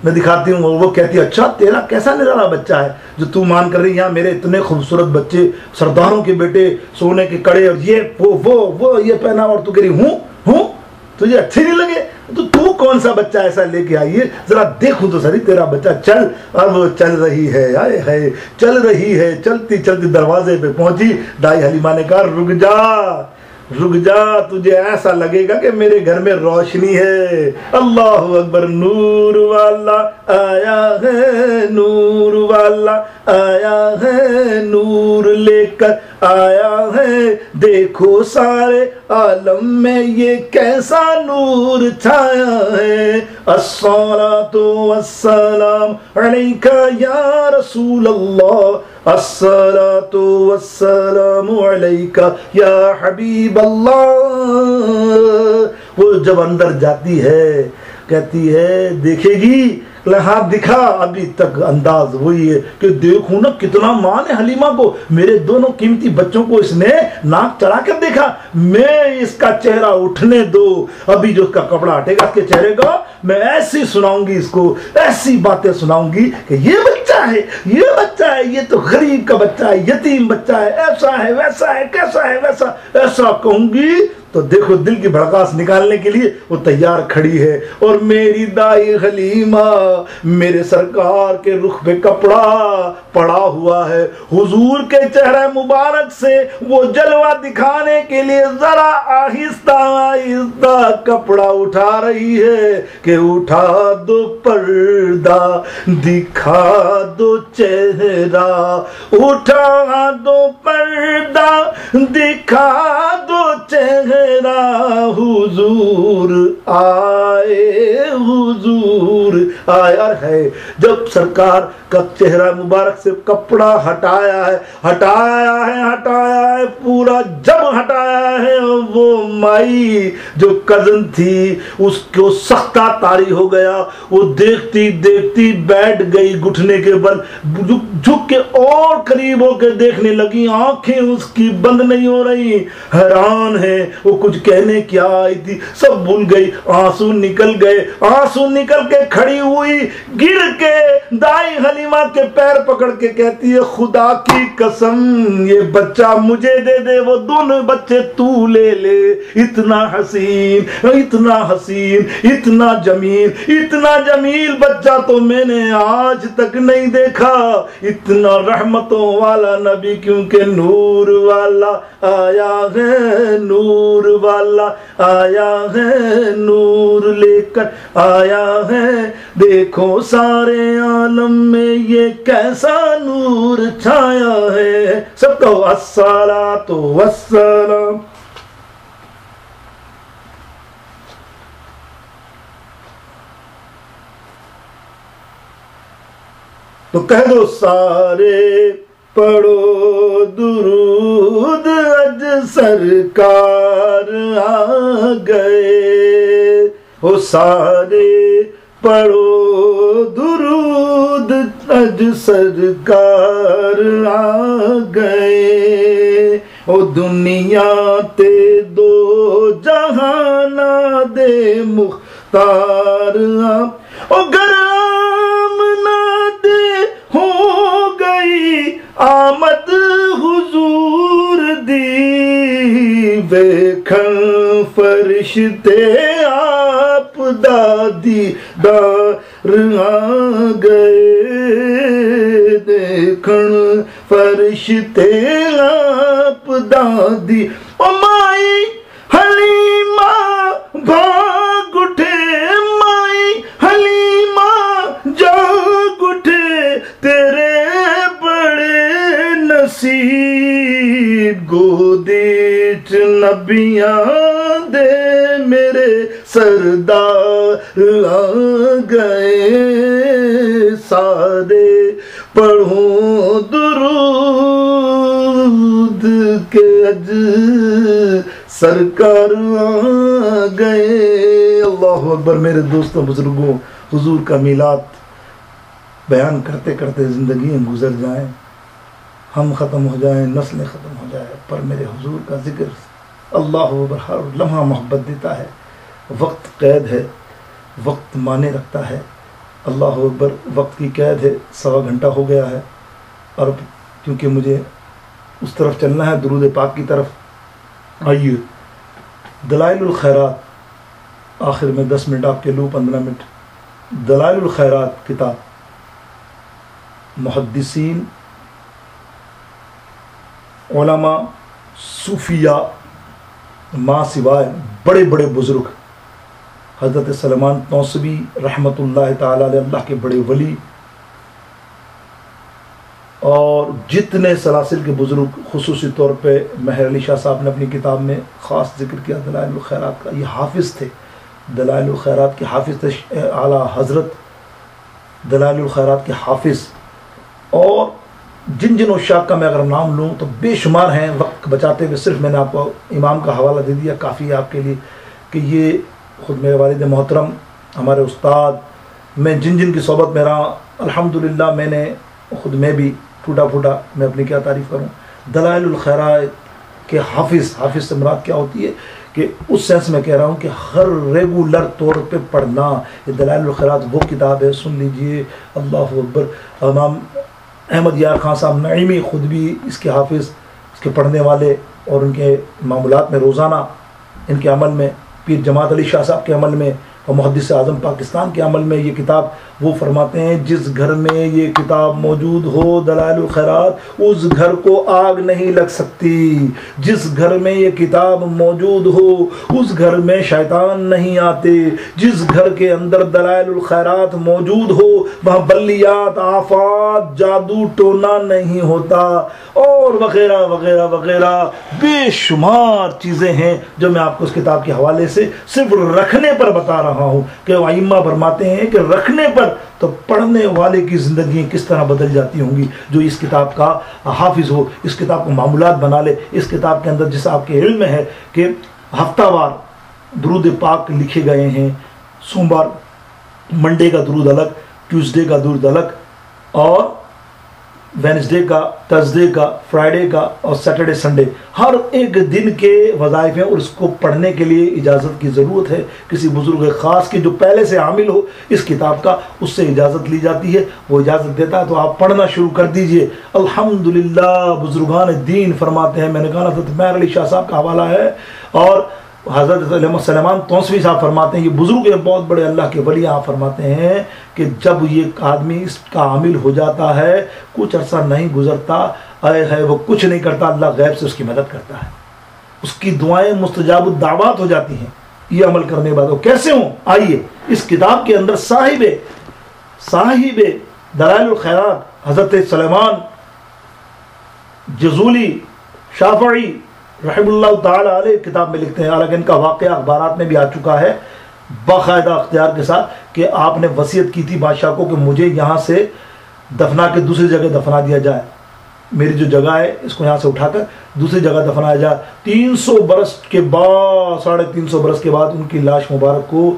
میں دکھاتی ہوں. وہ کہتی ہے اچھا تیرا کیسا نرالا بچہ ہے جو تو مان کر رہی، یہاں میرے اتنے خوبصورت بچے، سرداروں کے بیٹے، سونے کے کڑے اور یہ وہ یہ پہنا، اور تو کہہ رہی ہوں تجھے اچھے نہیں لگے؟ تو کون سا بچہ ایسا لے کے آئی ہے، ذرا دیکھوں تو سری تیرا بچہ. چل. اب وہ چل رہی ہے، آئے ہے چل رہی ہے، چلتی چلتی دروازے پہ پہنچی. دائی حلیمہ نے کہا رک جا، تجھے ایسا لگے گا کہ میرے گھر میں روشنی ہے. اللہ اکبر، نور والا آیا ہے، نور والا آیا ہے، نور لے کر آیا ہے، دیکھو سارے عالم میں یہ کیسا نور چھایا ہے. الصلاۃ والسلام علیک یا رسول اللہ، الصلاۃ والسلام علیک یا حبیب اللہ. وہ جب اندر جاتی ہے کہتی ہے دیکھے گی، ہاتھ دکھا. ابھی تک انداز وہی ہے کہ دیکھوں نا کتنا مان ہے حلیمہ کو، میرے دونوں قیمتی بچوں کو اس نے ناک چڑھا کر دیکھا، میں اس کا چہرہ اٹھنے دو، ابھی جو اس کا کپڑا ہٹے گا اس کے چہرے کا میں ایسی سناؤں گی، اس کو ایسی باتیں سناؤں گی کہ یہ بچہ ہے، یہ تو غریب کا بچہ ہے، یتیم بچہ ہے، ایسا ہے ویسا ہے، کیسا ہے ویسا، ایسا کہوں گی. تو دیکھو دل کی بھڑکاس نکالنے کے لیے وہ تیار کھڑی ہے، اور میری دائی حلیمہ میرے سرکار کے رخ پہ کپڑا پڑا ہوا ہے، حضور کے چہرہ مبارک سے وہ جلوہ دکھانے کے لیے ذرا آہستہ آہستہ کپڑا اٹھا رہی ہے کہ اٹھا دو پردہ دکھا دو چہرہ، اٹھا دو پردہ، دکھا دو چہرہ، حضور آئے، حضور آئے۔ اور ہے جب سرکار کا چہرہ مبارک سے کپڑا ہٹایا ہے، ہٹایا ہے، ہٹایا ہے، پورا جب ہٹایا ہے، وہ مائی جو کزن تھی اس کو سختہ طاری ہو گیا، وہ دیکھتی دیکھتی بیٹھ گئی گھٹنے کے بل، جھک کے اور قریب ہو کے دیکھنے لگی، آنکھیں اس کی بند نہیں ہو رہی، حیران ہے وہ کچھ کہنے کیا آئی تھی سب بھول گئی، آنسو نکل گئے، آنسو نکل کے کھڑی ہوئی، گر کے دائی حلیمہ کے پیر پکڑ کے کہتی ہے خدا کی قسم یہ بچہ مجھے دے دے، وہ دونوں بچے تو لے لے، اتنا حسین، اتنا حسین، اتنا جمیل، اتنا جمیل بچہ تو میں نے آج تک نہیں دیکھا، اتنا رحمتوں والا نبی، کیونکہ نور والا آیا ہے، نور والا آیا ہے، نور لے کر آیا ہے، دیکھو سارے عالم میں یہ کیسا نور چھایا ہے۔ سب کہو الصلاۃ والسلام۔ تو کہہ دو سارے پڑھو درود، اج سرکار آ گئے، وہ سارے پڑھو درود، اج سرکار آ گئے، او دنیا تے دو جہانا دے مختار، او گرام نہ دے ہو گئی آمد حضور دی، ویکھن فرشتے آپ دادی دار آ گئے، دیکھن فرشتے آپ دادی، او مائی حلیمہ بھاگ اٹھے، مائی حلیمہ جاگ اٹھے، تیرے بڑے نصیب، گودیچ نبیاں دے میرے سردار آ گئے، سارے پڑھوں درود کے اج سرکار آ گئے۔ اللہ اکبر۔ میرے دوستوں بزرگوں، حضور کا میلاد بیان کرتے کرتے زندگیاں گزر جائیں، ہم ختم ہو جائیں، نسلیں ختم ہو جائیں، پر میرے حضور کا ذکر اللہ اکبر ہر لمحہ محبت دیتا ہے۔ وقت قید ہے، وقت مانے رکھتا ہے، اللہ اکبر۔ وقت کی قید ہے، 1.25 گھنٹہ ہو گیا ہے، اور کیونکہ مجھے اس طرف چلنا ہے، درود پاک کی طرف۔ آئیے دلائل الخیرات، آخر میں 10 منٹ آپ کے لوں، 15 منٹ۔ دلائل الخیرات کتاب محدثین، علماء، صوفیاء، ماں سوائے بڑے بڑے بزرگ، حضرت سلمان توسوی رحمۃ اللہ تعالی علیہ، اللہ کے بڑے ولی، اور جتنے سلاسل کے بزرگ، خصوصی طور پہ مہر علی شاہ صاحب نے اپنی کتاب میں خاص ذکر کیا دلائل الخیرات کا، یہ حافظ تھے، دلائل الخیرات کے حافظ تھے اعلیٰ حضرت، دلائل الخیرات کے حافظ۔ اور جن جن اشاق کا میں اگر نام لوں تو بے شمار ہیں، وقت بچاتے ہوئے صرف میں نے آپ کو امام کا حوالہ دے دیا، کافی ہے آپ کے لیے کہ یہ خود میرے والد محترم، ہمارے استاد، میں جن جن کی صحبت میں رہا، الحمدللہ میں نے خود میں بھی ٹوٹا پھوٹا، میں اپنی کیا تعریف کروں، دلائل الخیرات کے حافظ۔ حافظ سے مراد کیا ہوتی ہے کہ اس سینس میں کہہ رہا ہوں کہ ہر ریگولر طور پہ پڑھنا، یہ دلائل الخیرات وہ کتاب ہے، سن لیجئے، اللہ اکبر۔ امام احمد یار خان صاحب نعیمی خود بھی اس کے حافظ، اس کے پڑھنے والے، اور ان کے معمولات میں روزانہ ان کے عمل میں، پیر جماعت علی شاہ صاحب کے عمل میں، اور محدث اعظم پاکستان کے عمل میں یہ کتاب وہ فرماتے ہیں جس گھر میں یہ کتاب موجود ہو دلائل الخیرات اس گھر کو آگ نہیں لگ سکتی، جس گھر میں یہ کتاب موجود ہو اس گھر میں شیطان نہیں آتے، جس گھر کے اندر دلائل الخیرات موجود ہو وہاں بلیات آفات جادو ٹونا نہیں ہوتا، اور وغیرہ وغیرہ وغیرہ بے شمار چیزیں ہیں جو میں آپ کو اس کتاب کے حوالے سے صرف رکھنے پر بتا رہا ہوں کہ ائمہ فرماتے ہیں کہ رکھنے پر تو پڑھنے والے کی زندگی کس طرح بدل جاتی ہوں گی جو اس کتاب کا حافظ ہو، اس کتاب کو معمولات بنا لے۔ اس کتاب کے اندر جس آپ کے علم میں ہے کہ ہفتہ وار درود پاک لکھے گئے ہیں، سوموار منڈے کا درود الگ، ٹیوزڈے کا درود الگ، اور وینسڈے کا، تھرسڈے کا، فرائیڈے کا، اور سیٹرڈے سنڈے ہر ایک دن کے وظائف ہیں، اور اس کو پڑھنے کے لیے اجازت کی ضرورت ہے کسی بزرگ خاص کی جو پہلے سے عامل ہو اس کتاب کا، اس سے اجازت لی جاتی ہے، وہ اجازت دیتا ہے تو آپ پڑھنا شروع کر دیجئے۔ الحمدللہ بزرگان دین فرماتے ہیں، میں نے کہا حضرت مہر علی شاہ صاحب کا حوالہ ہے، اور حضرت سلیمان توسوی صاحب فرماتے ہیں، یہ بزرگ ہیں بہت بڑے اللہ کے ولی، آپ فرماتے ہیں کہ جب یہ آدمی اس کا عامل ہو جاتا ہے کچھ عرصہ نہیں گزرتا اے ہے وہ کچھ نہیں کرتا، اللہ غیب سے اس کی مدد کرتا ہے، اس کی دعائیں مستجاب الدعوات ہو جاتی ہیں یہ عمل کرنے کے بعد۔ وہ کیسے ہوں؟ آئیے اس کتاب کے اندر صاحب دلائل الخیرات حضرت سلیمان جزولی شافعی رحم اللہ تعالی علیہ کتاب میں لکھتے ہیں، حالانکہ ان کا واقعہ اخبارات میں بھی آ چکا ہے باقاعدہ اختیار کے ساتھ کہ آپ نے وصیت کی تھی بادشاہ کو کہ مجھے یہاں سے دفنا کے دوسری جگہ دفنا دیا جائے، میری جو جگہ ہے اس کو یہاں سے اٹھا کر دوسری جگہ دفنایا جائے۔ 300 برس کے بعد 350 برس کے بعد ان کی لاش مبارک کو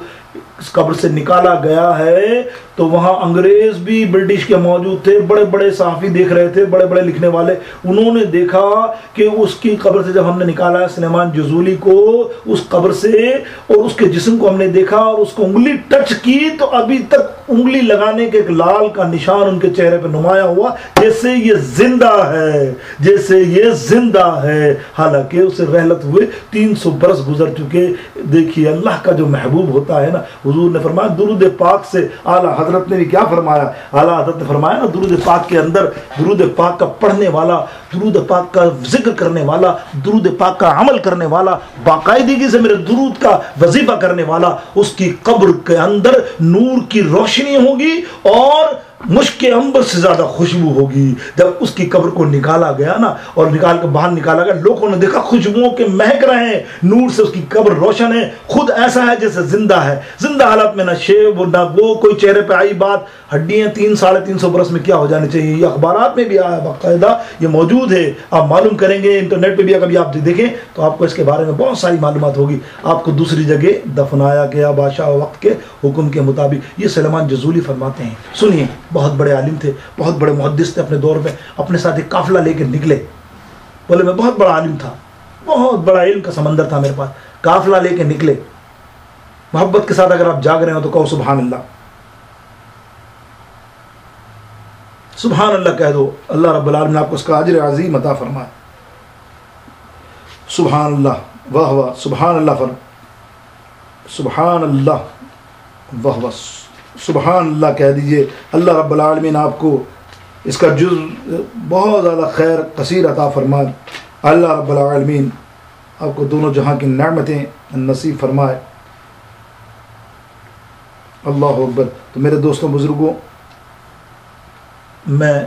اس قبر سے نکالا گیا ہے، تو وہاں انگریز بھی برٹش کے موجود تھے، بڑے بڑے صحافی دیکھ رہے تھے، بڑے بڑے لکھنے والے، انہوں نے دیکھا کہ اس کی قبر سے جب ہم نے نکالا ہے سلیمان جزولی کو اس قبر سے اور اس کے جسم کو ہم نے دیکھا اور اس کو انگلی ٹچ کی تو ابھی تک انگلی لگانے کے ایک لال کا نشان ان کے چہرے پہ نمایاں ہوا، جیسے یہ زندہ ہے، جیسے یہ زندہ ہے، حالانکہ اسے رحلت ہوئے 300 برس گزر چکے۔ دیکھیے اللہ کا جو محبوب ہوتا ہے نا، حضور نے فرمایا درود پاک سے، اعلیٰ حضرت نے بھی کیا فرمایا، اعلیٰ حضرت نے فرمایا نا درود پاک کے اندر درود پاک کا پڑھنے والا، درود پاک کا ذکر کرنے والا، درود پاک کا عمل کرنے والا، باقاعدگی سے میرے درود کا وظیفہ کرنے والا، اس کی قبر کے اندر نور کی روشنی ہوگی اور مشک عنبر سے زیادہ خوشبو ہوگی۔ جب اس کی قبر کو نکالا گیا نا اور نکال کے باہر نکالا گیا، لوگوں نے دیکھا خوشبوؤں کے مہک رہے ہیں، نور سے اس کی قبر روشن ہے، خود ایسا ہے جیسے زندہ ہے، زندہ حالت میں نہ شیب نہ وہ کوئی چہرے پہ آئی بات، ہڈیاں 300-350 برس میں کیا ہو جانی چاہیے، یہ اخبارات میں بھی آیا باقاعدہ، یہ موجود ہے، آپ معلوم کریں گے انٹرنیٹ پہ بھی کبھی آپ دیکھیں تو آپ کو اس کے بارے میں بہت ساری معلومات ہوگی۔ آپ کو دوسری جگہ دفنایا گیا بادشاہ وقت کے حکم کے مطابق۔ یہ سلیمان جزولی فرماتے ہیں، سنیے، بہت بڑے عالم تھے، بہت بڑے محدث تھے، اپنے دور میں اپنے ساتھ ایک قافلہ لے کے نکلے، بولے میں بہت بڑا عالم تھا، بہت بڑا علم کا سمندر تھا میرے پاس، قافلہ لے کے نکلے، محبت کے ساتھ اگر آپ جاگ رہے ہو تو کہو سبحان اللہ، سبحان اللہ کہہ دو، اللہ رب العالمین آپ کو اس کا اجر عظیم عطا فرمائے۔ سبحان اللہ واہ واہ، سبحان اللہ سبحان اللہ واہ واہ، سبحان اللہ کہہ دیجئے، اللہ رب العالمین آپ کو اس کا جزء بہت زیادہ خیر کثیر عطا فرمائے، اللہ رب العالمین آپ کو دونوں جہاں کی نعمتیں نصیب فرمائے۔ اللہ اکبر۔ تو میرے دوستوں بزرگوں، میں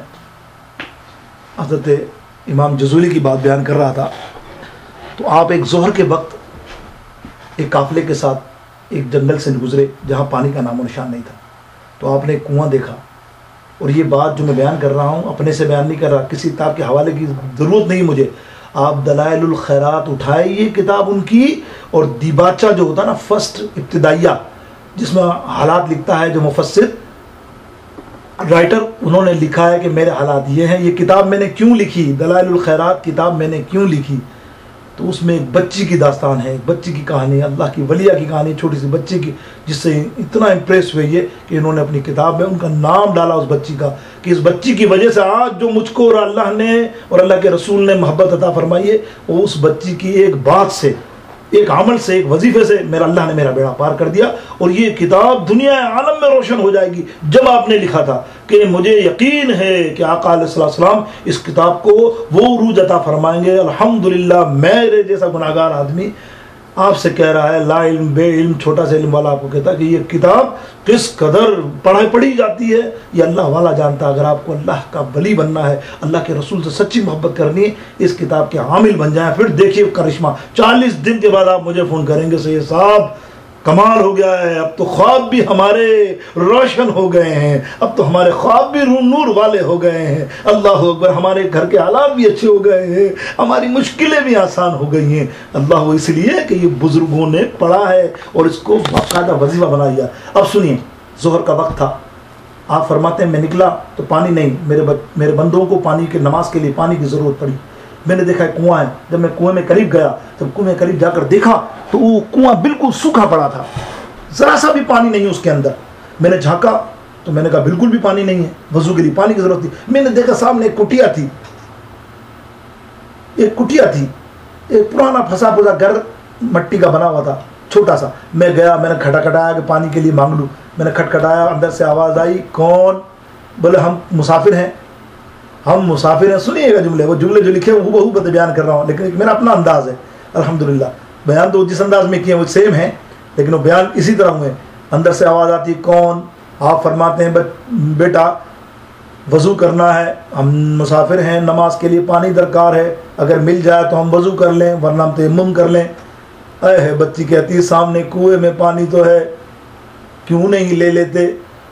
حضرت امام جزولی کی بات بیان کر رہا تھا، تو آپ ایک ظہر کے وقت ایک قافلے کے ساتھ ایک جنگل سے گزرے جہاں پانی کا نام و نشان نہیں تھا، تو آپ نے ایک کنواں دیکھا، اور یہ بات جو میں بیان کر رہا ہوں اپنے سے بیان نہیں کر رہا، کسی کتاب کے حوالے کی ضرورت نہیں مجھے، آپ دلائل الخیرات اٹھائے یہ کتاب ان کی، اور دیباچہ جو ہوتا ہے نا فرسٹ ابتدائیہ جس میں حالات لکھتا ہے جو مفسر رائٹر، انہوں نے لکھا ہے کہ میرے حالات یہ ہیں، یہ کتاب میں نے کیوں لکھی، دلائل الخیرات کتاب میں نے کیوں لکھی، تو اس میں ایک بچی کی داستان ہے، ایک بچی کی کہانی، اللہ کی ولیہ کی کہانی، چھوٹی سی بچی کی، جس سے اتنا امپریس ہوئی ہے کہ انہوں نے اپنی کتاب میں ان کا نام ڈالا اس بچی کا، کہ اس بچی کی وجہ سے آج جو مجھ کو اور اللہ نے اور اللہ کے رسول نے محبت عطا فرمائی ہے، وہ اس بچی کی ایک بات سے ایک عمل سے، ایک وظیفے سے میرا اللہ نے میرا بیڑا پار کر دیا، اور یہ کتاب دنیا عالم میں روشن ہو جائے گی۔ جب آپ نے لکھا تھا کہ مجھے یقین ہے کہ آقا علیہ السلام اس کتاب کو وہ عروج عطا فرمائیں گے، الحمدللہ میرے جیسا گناہگار آدمی آپ سے کہہ رہا ہے، لا علم بے علم چھوٹا سا علم والا آپ کو کہتا ہے کہ یہ کتاب کس قدر پڑھی جاتی ہے، یہ اللہ والا جانتا ہے۔ اگر آپ کو اللہ کا ولی بننا ہے، اللہ کے رسول سے سچی محبت کرنی ہے، اس کتاب کے عامل بن جائیں۔ پھر دیکھیے کرشمہ، 40 دن کے بعد آپ مجھے فون کریں گے، سید صاحب کمال ہو گیا ہے، اب تو خواب بھی ہمارے روشن ہو گئے ہیں، اب تو ہمارے خواب بھی نور والے ہو گئے ہیں، اللہ اکبر، ہمارے گھر کے حالات بھی اچھے ہو گئے ہیں، ہماری مشکلیں بھی آسان ہو گئی ہیں۔ اللہ، وہ اس لیے کہ یہ بزرگوں نے پڑھا ہے اور اس کو باقاعدہ وظیفہ بنا لیا۔ اب سنیے، ظہر کا وقت تھا، آپ فرماتے ہیں میں نکلا تو پانی نہیں، میرے بندوں کو پانی کے نماز کے لیے پانی کی ضرورت پڑی۔ میں نے دیکھا کنواں ہے، جب میں کنویں میں قریب گیا، جب کنویں میں قریب جا کر دیکھا تو وہ کنواں بالکل سوکھا پڑا تھا، ذرا سا بھی پانی نہیں اس کے اندر۔ میں نے جھانکا تو میں نے کہا بالکل بھی پانی نہیں ہے، وضو کے لیے پانی کی ضرورت تھی۔ میں نے دیکھا سامنے ایک کٹیا تھی، ایک پرانا پھنسا پھسا گھر مٹی کا بنا ہوا تھا، چھوٹا سا۔ میں گیا، میں نے کھٹکھٹایا کہ پانی کے لیے مانگ لوں۔ میں نے کھٹکھٹایا، اندر سے آواز آئی، کون؟ بولے ہم مسافر ہیں، ہم مسافر ہیں۔ سنیے گا جملے، وہ جملے جو لکھے وہ بہت بیان کر رہا ہوں، لیکن میرا اپنا انداز ہے الحمدللہ۔ بیان تو جس انداز میں کیے وہ سیم ہے، لیکن وہ بیان اسی طرح ہوئے۔ اندر سے آواز آتی، کون؟ آپ فرماتے ہیں بیٹا وضو کرنا ہے، ہم مسافر ہیں، نماز کے لیے پانی درکار ہے، اگر مل جائے تو ہم وضو کر لیں ورنہ ہم تیمم کر لیں۔ اے ہے بچی کہتی ہے سامنے کنویں میں پانی تو ہے، کیوں نہیں لے لیتے؟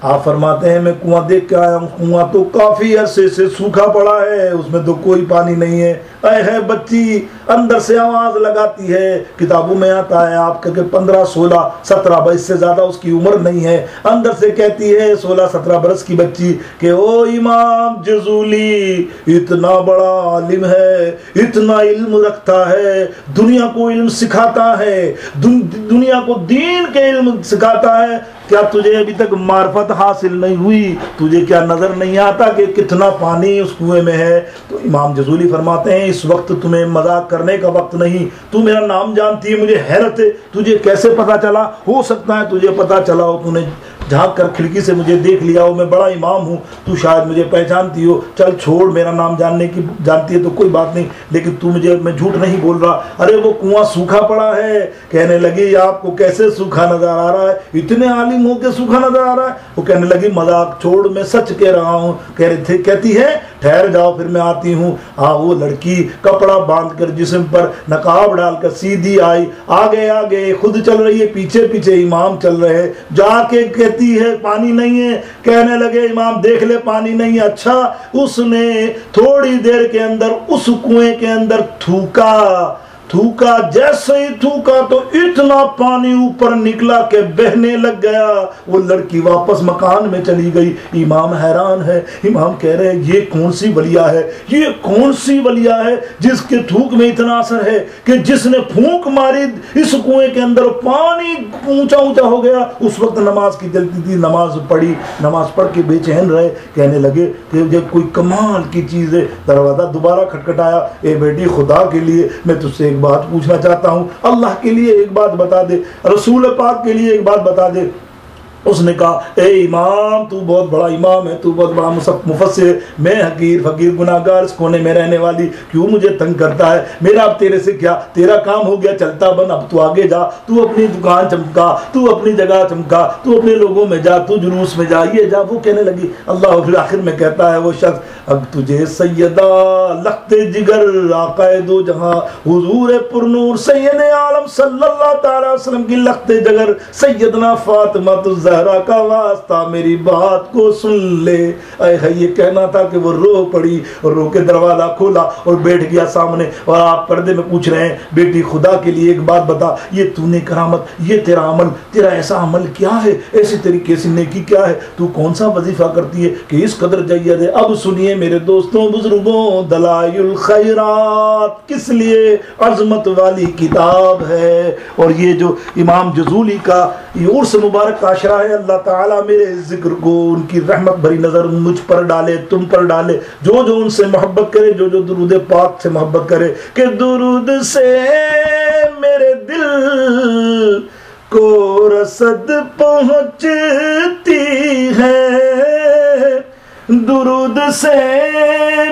آپ فرماتے ہیں میں کنواں دیکھ کے آیا ہوں، کنواں تو کافی عرصے سے سوکھا پڑا ہے، اس میں تو کوئی پانی نہیں ہے۔ اے ہے بچی اندر سے آواز لگاتی ہے، کتابوں میں آتا ہے آپ کہ 15 16 17 اس سے زیادہ اس کی عمر نہیں ہے، اندر سے کہتی ہے 16 17 برس کی بچی کہ او امام جزولی اتنا بڑا عالم ہے، اتنا علم رکھتا ہے، دنیا کو علم سکھاتا ہے، دنیا کو دین کے علم سکھاتا ہے، کیا تجھے ابھی تک معرفت حاصل نہیں ہوئی؟ تجھے کیا نظر نہیں آتا کہ کتنا پانی اس کنویں میں ہے؟ تو امام جزولی فرماتے ہیں اس وقت تمہیں مذاق کرنے کا وقت نہیں، تو میرا نام جانتی ہے، مجھے حیرت ہے تجھے کیسے پتا چلا؟ ہو سکتا ہے تجھے پتا چلا ہو، تو نے جھانک کر کھڑکی سے مجھے دیکھ لیا ہو، میں بڑا امام ہوں، تو شاید مجھے پہچانتی ہو، چل چھوڑ، میرا نام جانتی ہے تو کوئی بات نہیں، لیکن تو مجھے، میں جھوٹ نہیں بول رہا، ارے وہ کنواں سوکھا پڑا ہے۔ کہنے لگی یہ آپ کو کیسے سوکھا نظر آ رہا ہے؟ اتنے عالم ہو کے سوکھا نظر آ رہا ہے؟ وہ کہنے لگی مذاق چھوڑ، میں سچ کہہ رہا ہوں۔ کہتی ہے ٹھہر جاؤ پھر میں آتی ہوں۔ وہ لڑکی کپڑا باندھ کر جسم پر نقاب ڈال کر سیدھی آئی، آگے آگے خود چل رہی ہے، پیچھے پیچھے امام چل رہے، جا کے کہتی ہے پانی نہیں ہے۔ کہنے لگے امام دیکھ لے پانی نہیں ہے۔ اچھا، اس نے تھوڑی دیر کے اندر اس کنویں کے اندر تھوکا، جیسے ہی تھوکا تو اتنا پانی اوپر نکلا کہ بہنے لگ گیا۔ وہ لڑکی واپس مکان میں چلی گئی۔ امام حیران ہے، امام کہہ رہے ہیں یہ کون سی ولیہ ہے، یہ کون سی ولیہ ہے جس کے تھوک میں اتنا اثر ہے کہ جس نے پھونک ماری اس کنویں کے اندر پانی اونچا اونچا ہو گیا۔ اس وقت نماز کی جلدی تھی، نماز پڑھی، نماز پڑھ کے بے چین رہے، کہنے لگے کہ یہ کوئی کمال کی چیز ہے۔ دروازہ دوبارہ کھٹکھٹایا، اے بیٹی خدا کے لیے میں تجھ سے ایک بات پوچھنا چاہتا ہوں، اللہ کے لیے ایک بات بتا دے، رسول پاک کے لیے ایک بات بتا دے۔ اس نے کہا اے امام تو بہت بڑا امام ہے، تو بہت بڑا مفسر ہے، میں حقیر فقیر گناہگار اس کونے میں رہنے والی، کیوں مجھے تنگ کرتا ہے؟ میرا اب تیرے سے کیا، تیرا کام ہو گیا چلتا بن، اب تو آگے جا، تو اپنی دکان چمکا، تو اپنی جگہ چمکا، تو اپنے لوگوں میں جا، تو جلوس میں جا، یہ جا۔ وہ کہنے لگی، اللہ پھر آخر میں کہتا ہے وہ شخص اب تجھے سیدہ لخت جگر آقا دو جہاں حضور پرنور سید عالم صلی اللہ تعالی وسلم کی لخت جگر سیدنا فاطمہ زہرا کا واسطہ میری بات کو سن لے۔ اے یہ کہنا تھا کہ وہ رو پڑی اور رو کے دروازہ کھولا اور بیٹھ گیا سامنے، اور آپ پردے میں پوچھ رہے ہیں بیٹی خدا کے لیے ایک بات بتا، یہ تو نے کرامت، یہ تیرا عمل، تیرا ایسا عمل کیا ہے، ایسی تیری کیسی نیکی کیا ہے، تو کون سا وظیفہ کرتی ہے کہ اس قدر جید ہے؟ اب سنیے میرے دوستوں بزرگوں، دلائل الخیرات کس لیے عظمت والی کتاب ہے، اور یہ جو امام جزولی کا یہ عرس مبارک کا عشرہ ہے، اللہ تعالیٰ میرے ذکر کو ان کی رحمت بھری نظر مجھ پر ڈالے، تم پر ڈالے، جو جو ان سے محبت کرے، جو جو درود پاک سے محبت کرے، کہ درود سے میرے دل کو رسد پہنچتی ہے، درود سے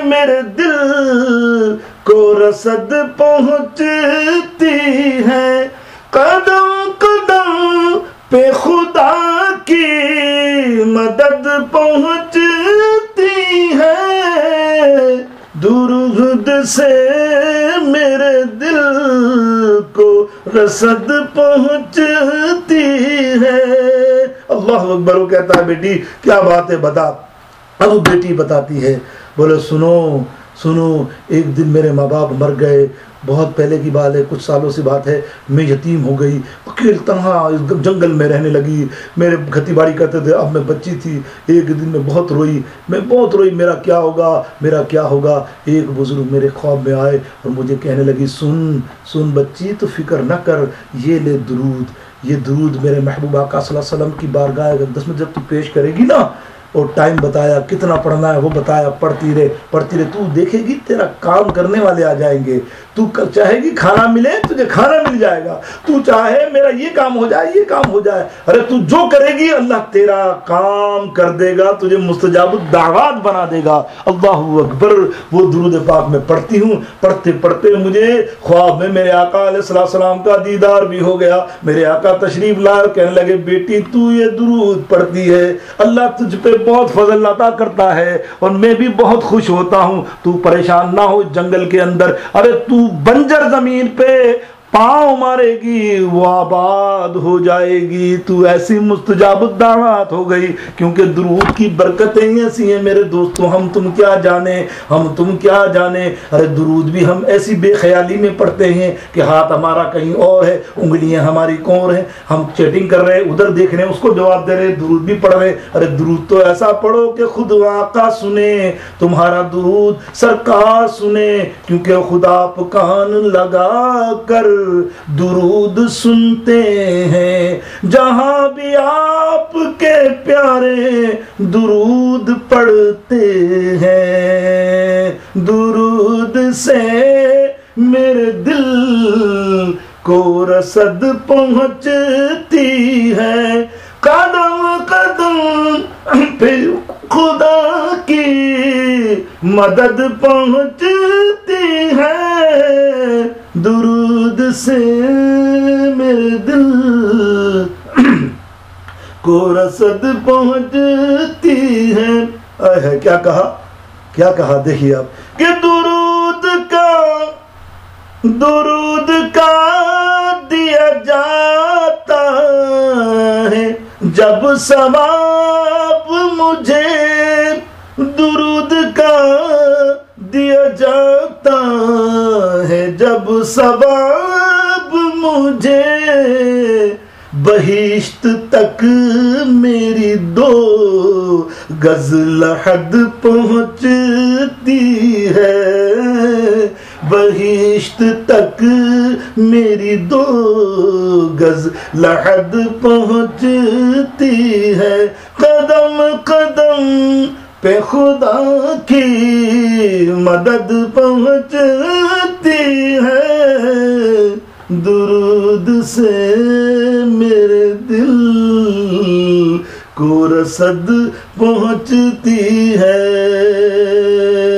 میرے دل کو رسد پہنچتی ہے، قدم قدم پہ خدا کی مدد پہنچتی ہے، درود سے میرے دل کو رسد پہنچتی ہے۔ اللہ اکبر۔ وہ کہتا ہے بیٹی کیا بات ہے بتا۔ اب وہ بیٹی بتاتی ہے، بولے سنو ایک دن میرے ماں باپ مر گئے، بہت پہلے کی بات ہے، کچھ سالوں سے بات ہے، میں یتیم ہو گئی، اکیل تنہا اس جنگل میں رہنے لگی، میرے کھیتی باڑی کرتے تھے، اب میں بچی تھی، ایک دن میں بہت روئی، میرا کیا ہوگا۔ ایک بزرگ میرے خواب میں آئے اور مجھے کہنے لگی، سن بچی تو فکر نہ کر، یہ لے یہ درود میرے محبوب آقا صلی اللہ علیہ وسلم کی بارگاہ اقدس میں جب تو پیش کرے گی نا، اور ٹائم بتایا کتنا پڑھنا ہے وہ بتایا، پڑھتی رہے، تو دیکھے گی تیرا کام کرنے والے آ جائیں گے، تو چاہے گی کھانا ملے تجھے کھانا مل جائے گا، تو چاہے میرا یہ کام ہو جائے، ارے تو جو کرے گی اللہ تیرا کام کر دے گا، تجھے مستجاب الدعوات بنا دے گا۔ اللہ اکبر۔ وہ درود پاک میں پڑھتی ہوں، پڑھتے مجھے خواب میں میرے آقا علیہ السلام کا دیدار بھی ہو گیا، میرے آقا تشریف لائے، کہنے لگے بیٹی تو یہ درود پڑھتی ہے، اللہ تجھ پہ بہت فضل عطا کرتا ہے اور میں بھی بہت خوش ہوتا ہوں، تو پریشان نہ ہو جنگل کے اندر، ارے تو بنجر زمین پہ پاؤں مارے گی وہ آباد ہو جائے گی، تو ایسی مستجاب الدعوات ہو گئی، کیونکہ درود کی برکتیں ایسی ہیں میرے دوستوں، ہم تم کیا جانے، ارے درود بھی ہم ایسی بے خیالی میں پڑھتے ہیں کہ ہاتھ ہمارا کہیں اور ہے، انگلیاں ہماری کون ہیں، ہم چیٹنگ کر رہے ہیں، ادھر دیکھ رہے ہیں، اس کو جواب دے رہے، درود بھی پڑھ رہے، ارے درود تو ایسا پڑھو کہ خود آقا سنے، تمہارا درود سرکار سنے، کیونکہ خدا آپ کان لگا کر درود سنتے ہیں، جہاں بھی آپ کے پیارے درود پڑھتے ہیں، درود سے میرے دل کو رسد پہنچتی ہے، قدم قدم پہ خدا کی مدد پہنچتی ہے، درود سے میرے دل کو رسد پہنچتی ہے۔ کیا کہا دیکھیے آپ کہ درود کا دیا جاتا ہے جب ثواب، مجھے درود کا دیا جاتا ہے جب ثواب، مجھے بہشت تک میری 2 گز لحد پہنچتی ہے، بہشت تک میری 2 گز لحد پہنچتی ہے، قدم قدم پہ خدا کی مدد پہنچتی ہے، درود سے میرے دل کو رسد پہنچتی ہے۔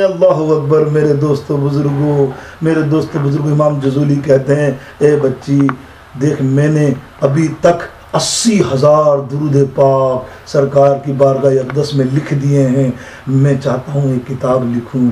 اللہ اکبر۔ میرے دوستو بزرگوں، امام جزولی کہتے ہیں، اے بچی دیکھ، میں نے ابھی تک 80,000 درود پاک سرکار کی بارگاہ اقدس میں لکھ دیے ہیں، میں چاہتا ہوں ایک کتاب لکھوں،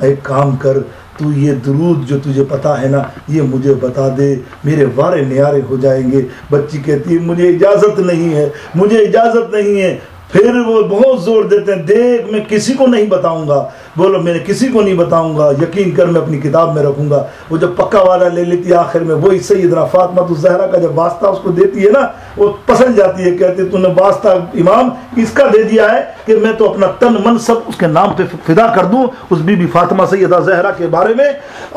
ایک کام کر، تو یہ درود جو تجھے پتا ہے نا، یہ مجھے بتا دے، میرے وارے نیارے ہو جائیں گے۔ بچی کہتی ہے مجھے اجازت نہیں ہے، پھر وہ بہت زور دیتے ہیں، دیکھ میں کسی کو نہیں بتاؤں گا، بولو میں کسی کو نہیں بتاؤں گا، یقین کر میں اپنی کتاب میں رکھوں گا۔ وہ جب پکا والا لے لیتی ہے، آخر میں وہی سیدنا فاطمہ الزہرا کا جب واسطہ اس کو دیتی ہے نا، وہ پسند جاتی ہے، کہتی ہے تو نے واسطہ امام اس کا دے دیا ہے کہ میں تو اپنا تن من سب اس کے نام پہ فدا کر دوں۔ اس بی بی فاطمہ سیدہ زہرا کے بارے میں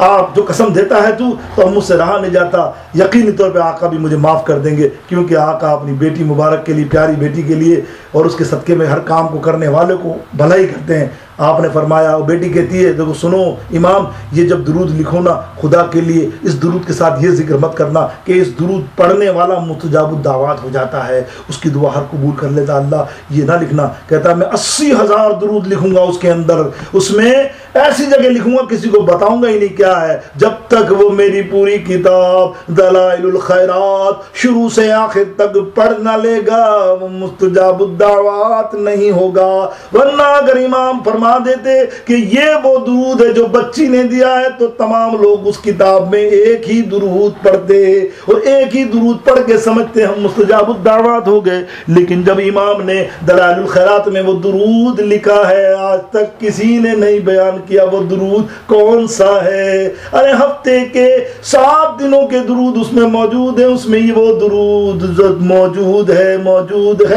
آپ جو قسم دیتا ہے تو مجھ سے رہا نہیں جاتا، یقینی طور پہ آقا بھی مجھے معاف کر دیں گے، کیونکہ آقا اپنی بیٹی مبارک کے لیے، پیاری بیٹی کے لیے اور اس کے صدقے میں ہر کام کو کرنے والے کو بھلائی کرتے ہیں۔ آپ نے فرمایا، وہ بیٹی کہتی ہے دیکھو سنو امام، یہ جب درود لکھو نا خدا کے لیے اس درود کے ساتھ یہ ذکر مت کرنا کہ اس درود پڑھنے والا مستجاب الدعوات ہو جاتا ہے، اس کی دعا ہر قبول کر لیتا اللہ، یہ نہ لکھنا۔ کہتا میں 80,000 درود لکھوں گا اس کے اندر، اس میں ایسی جگہ لکھوں گا کسی کو بتاؤں گا ہی نہیں کیا ہے، جب تک وہ میری پوری کتاب دلائل الخیرات شروع سے آخر تک پڑھ نہ لے گا وہ مستجاب الدعوات نہیں ہوگا۔ ورنہ اگر امام فرما دیتے کہ یہ وہ درود ہے جو بچی نے دیا ہے تو تمام لوگ اس کتاب میں ایک ہی درود پڑھتے اور ایک ہی درود پڑھ کے سمجھتے ہم مستجاب الدعوات ہو گئے۔ لیکن جب امام نے دلائل الخیرات میں وہ درود لکھا ہے آج تک کسی نے نہیں بیان کیا وہ درود کون سا ہے۔ ارے ہفتے کے 7 دنوں کے درود اس میں موجود ہیں، اس میں یہ وہ درود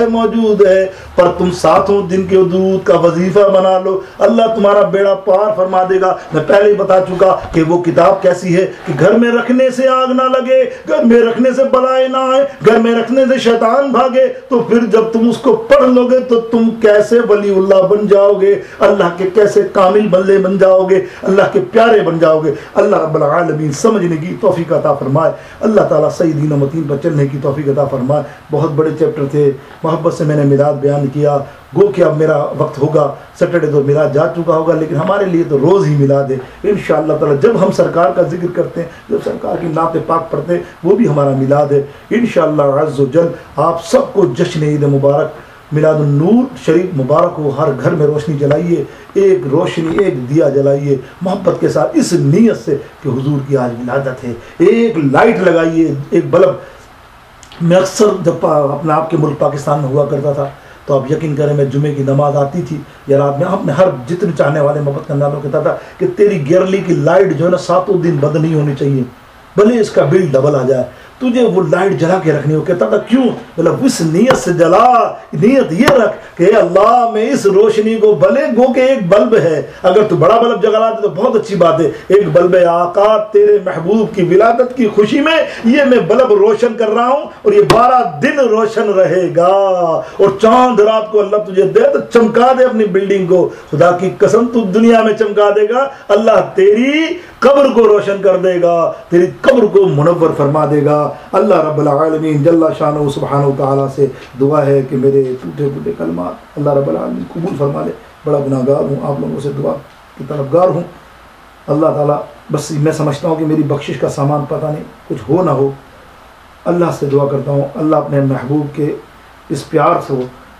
موجود ہے، پر تم 7 دن کے درود کا وظیفہ بنا لو، اللہ تمہارا بیڑا پار فرما دے گا۔ میں پہلے ہی بتا چکا کہ وہ کتاب کیسی ہے کہ گھر میں رکھنے سے آگ نہ لگے، گھر میں رکھنے سے بلائے نہ آئے، گھر میں رکھنے سے شیطان بھاگے، تو پھر جب تم اس کو پڑھ لو گے تو تم کیسے ولی اللہ بن جاؤ گے، اللہ کے کیسے کامل بندے بن جاؤ گے، اللہ کے پیارے بن جاؤ گے۔ اللہ رب العالمین سمجھنے کی توفیق عطا فرمائے، اللہ تعالیٰ صحیح دین و متین پر چلنے کی توفیق عطا فرمائے۔ بہت بڑے چیپٹر تھے، محبت سے میں نے میلاد بیان کیا، گو کہ اب میرا وقت ہوگا، سیٹرڈے تو میلاد جا چکا ہوگا، لیکن ہمارے لیے تو روز ہی میلاد ہے انشاءاللہ تعالیٰ۔ جب ہم سرکار کا ذکر کرتے ہیں، جب سرکار کی نعت پاک پڑھتے ہیں، وہ بھی ہمارا میلاد ہے انشاءاللہ عز و جل۔ آپ سب کو جشن عید مبارک، میلاد النور شریف مبارک ہو۔ ہر گھر میں روشنی جلائیے، ایک روشنی ایک دیا جلائیے محبت کے ساتھ، اس نیت سے کہ حضور کی آج ولادت ہے۔ ایک لائٹ لگائیے، ایک بلب۔ میں اکثر جب اپنے آپ کے ملک پاکستان میں ہوا کرتا تھا تو آپ یقین کریں میں جمعے کی نماز آتی تھی یا رات میں، اپنے ہر جتنے چاہنے والے محبت کرنے والوں کہتا تھا کہ تیری گیرلی کی لائٹ جو ہے نا 7 دن بند نہیں ہونی چاہیے، بھلے اس کا بل ڈبل آ جائے، تجھے وہ لائٹ جلا کے رکھنی ہو۔ کہتا تھا کیوں؟ مطلب اس نیت سے جلا، نیت یہ رکھ کہ اللہ میں اس روشنی کو، بھلے گو کہ ایک بلب ہے، اگر تو بڑا بلب جگا لاتے تو بہت اچھی بات ہے، ایک بلب ہے آقا تیرے محبوب کی ولادت کی خوشی میں یہ میں بلب روشن کر رہا ہوں اور یہ 12 دن روشن رہے گا، اور چاند رات کو اللہ تجھے دے تو چمکا دے اپنی بلڈنگ کو، خدا کی قسم تو دنیا میں چمکا دے گا، اللہ تیری قبر کو روشن کر دے گا، تیری قبر کو منور فرما دے گا۔ اللہ رب العالمین جل شانہ سبحانہ وتعالی سے دعا ہے کہ میرے ٹوٹے پھوٹے کلمات اللہ رب العالمین قبول فرما لے۔ بڑا گناہ گار ہوں، آپ لوگوں سے دعا کی طلبگار ہوں۔ اللہ تعالیٰ بس میں سمجھتا ہوں کہ میری بخشش کا سامان پتہ نہیں کچھ ہو نہ ہو، اللہ سے دعا کرتا ہوں اللہ اپنے محبوب کے اس پیار سے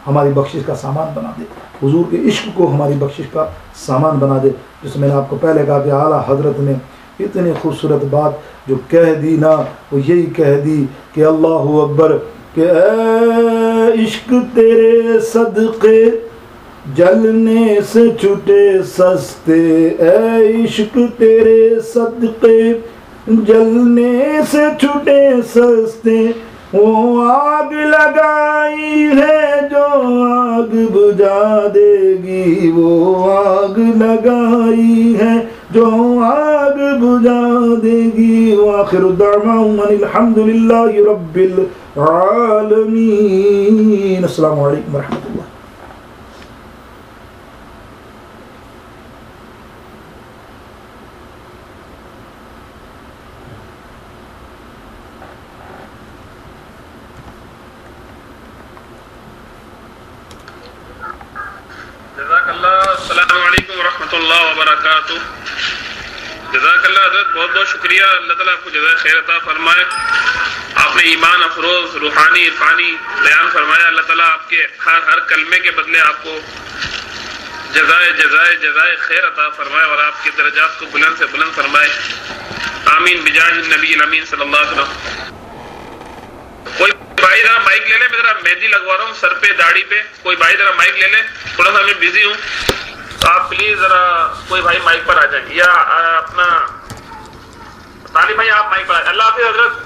ہماری بخشش کا سامان بنا دے، حضور کے عشق کو ہماری بخشش کا سامان بنا دے۔ جس میں نے آپ کو پہلے کہا کہ اعلیٰ حضرت نے اتنی خوبصورت بات جو کہہ دی نا، وہ یہی کہہ دی کہ اللہ اکبر، کہ اے عشق تیرے صدقے جلنے سے چھٹے سستے، اے عشق تیرے صدقے جلنے سے چھٹے سستے، وہ آگ لگائی ہے جو آگ بجھا دے گی، وہ آگ لگائی ہے جو آگ بجھا دے گی۔ وآخر دعواہم ان الحمد للہ رب العالمین۔ السلام علیکم ورحمۃ اللہ۔ جزاک اللہ حضرت، بہت بہت شکریہ، اللہ تعالیٰ آپ کو جزائے خیر عطا فرمائے۔ آپ نے ایمان افروز روحانی عرفانی بیان فرمایا، اللہ تعالیٰ آپ کے ہر کلمے کے بدلے آپ کو جزائے خیر عطا فرمائے اور آپ کے درجات کو بلند سے بلند فرمائے، آمین بجاہ النبی الامین صلی اللہ علیہ وسلم۔ کوئی بھائی ذرا مائک لے لے، میں ذرا مہندی لگوا رہا ہوں سر پہ داڑھی پہ، کوئی بھائی ذرا مائک لے لے، تھوڑا سا میں بزی ہوں، تو آپ پلیز ذرا کوئی بھائی مائک پر آ جائیں، یا اپنا طالب بھائی آپ مائک پر آ جائیں۔ اللہ حافظ حضرت۔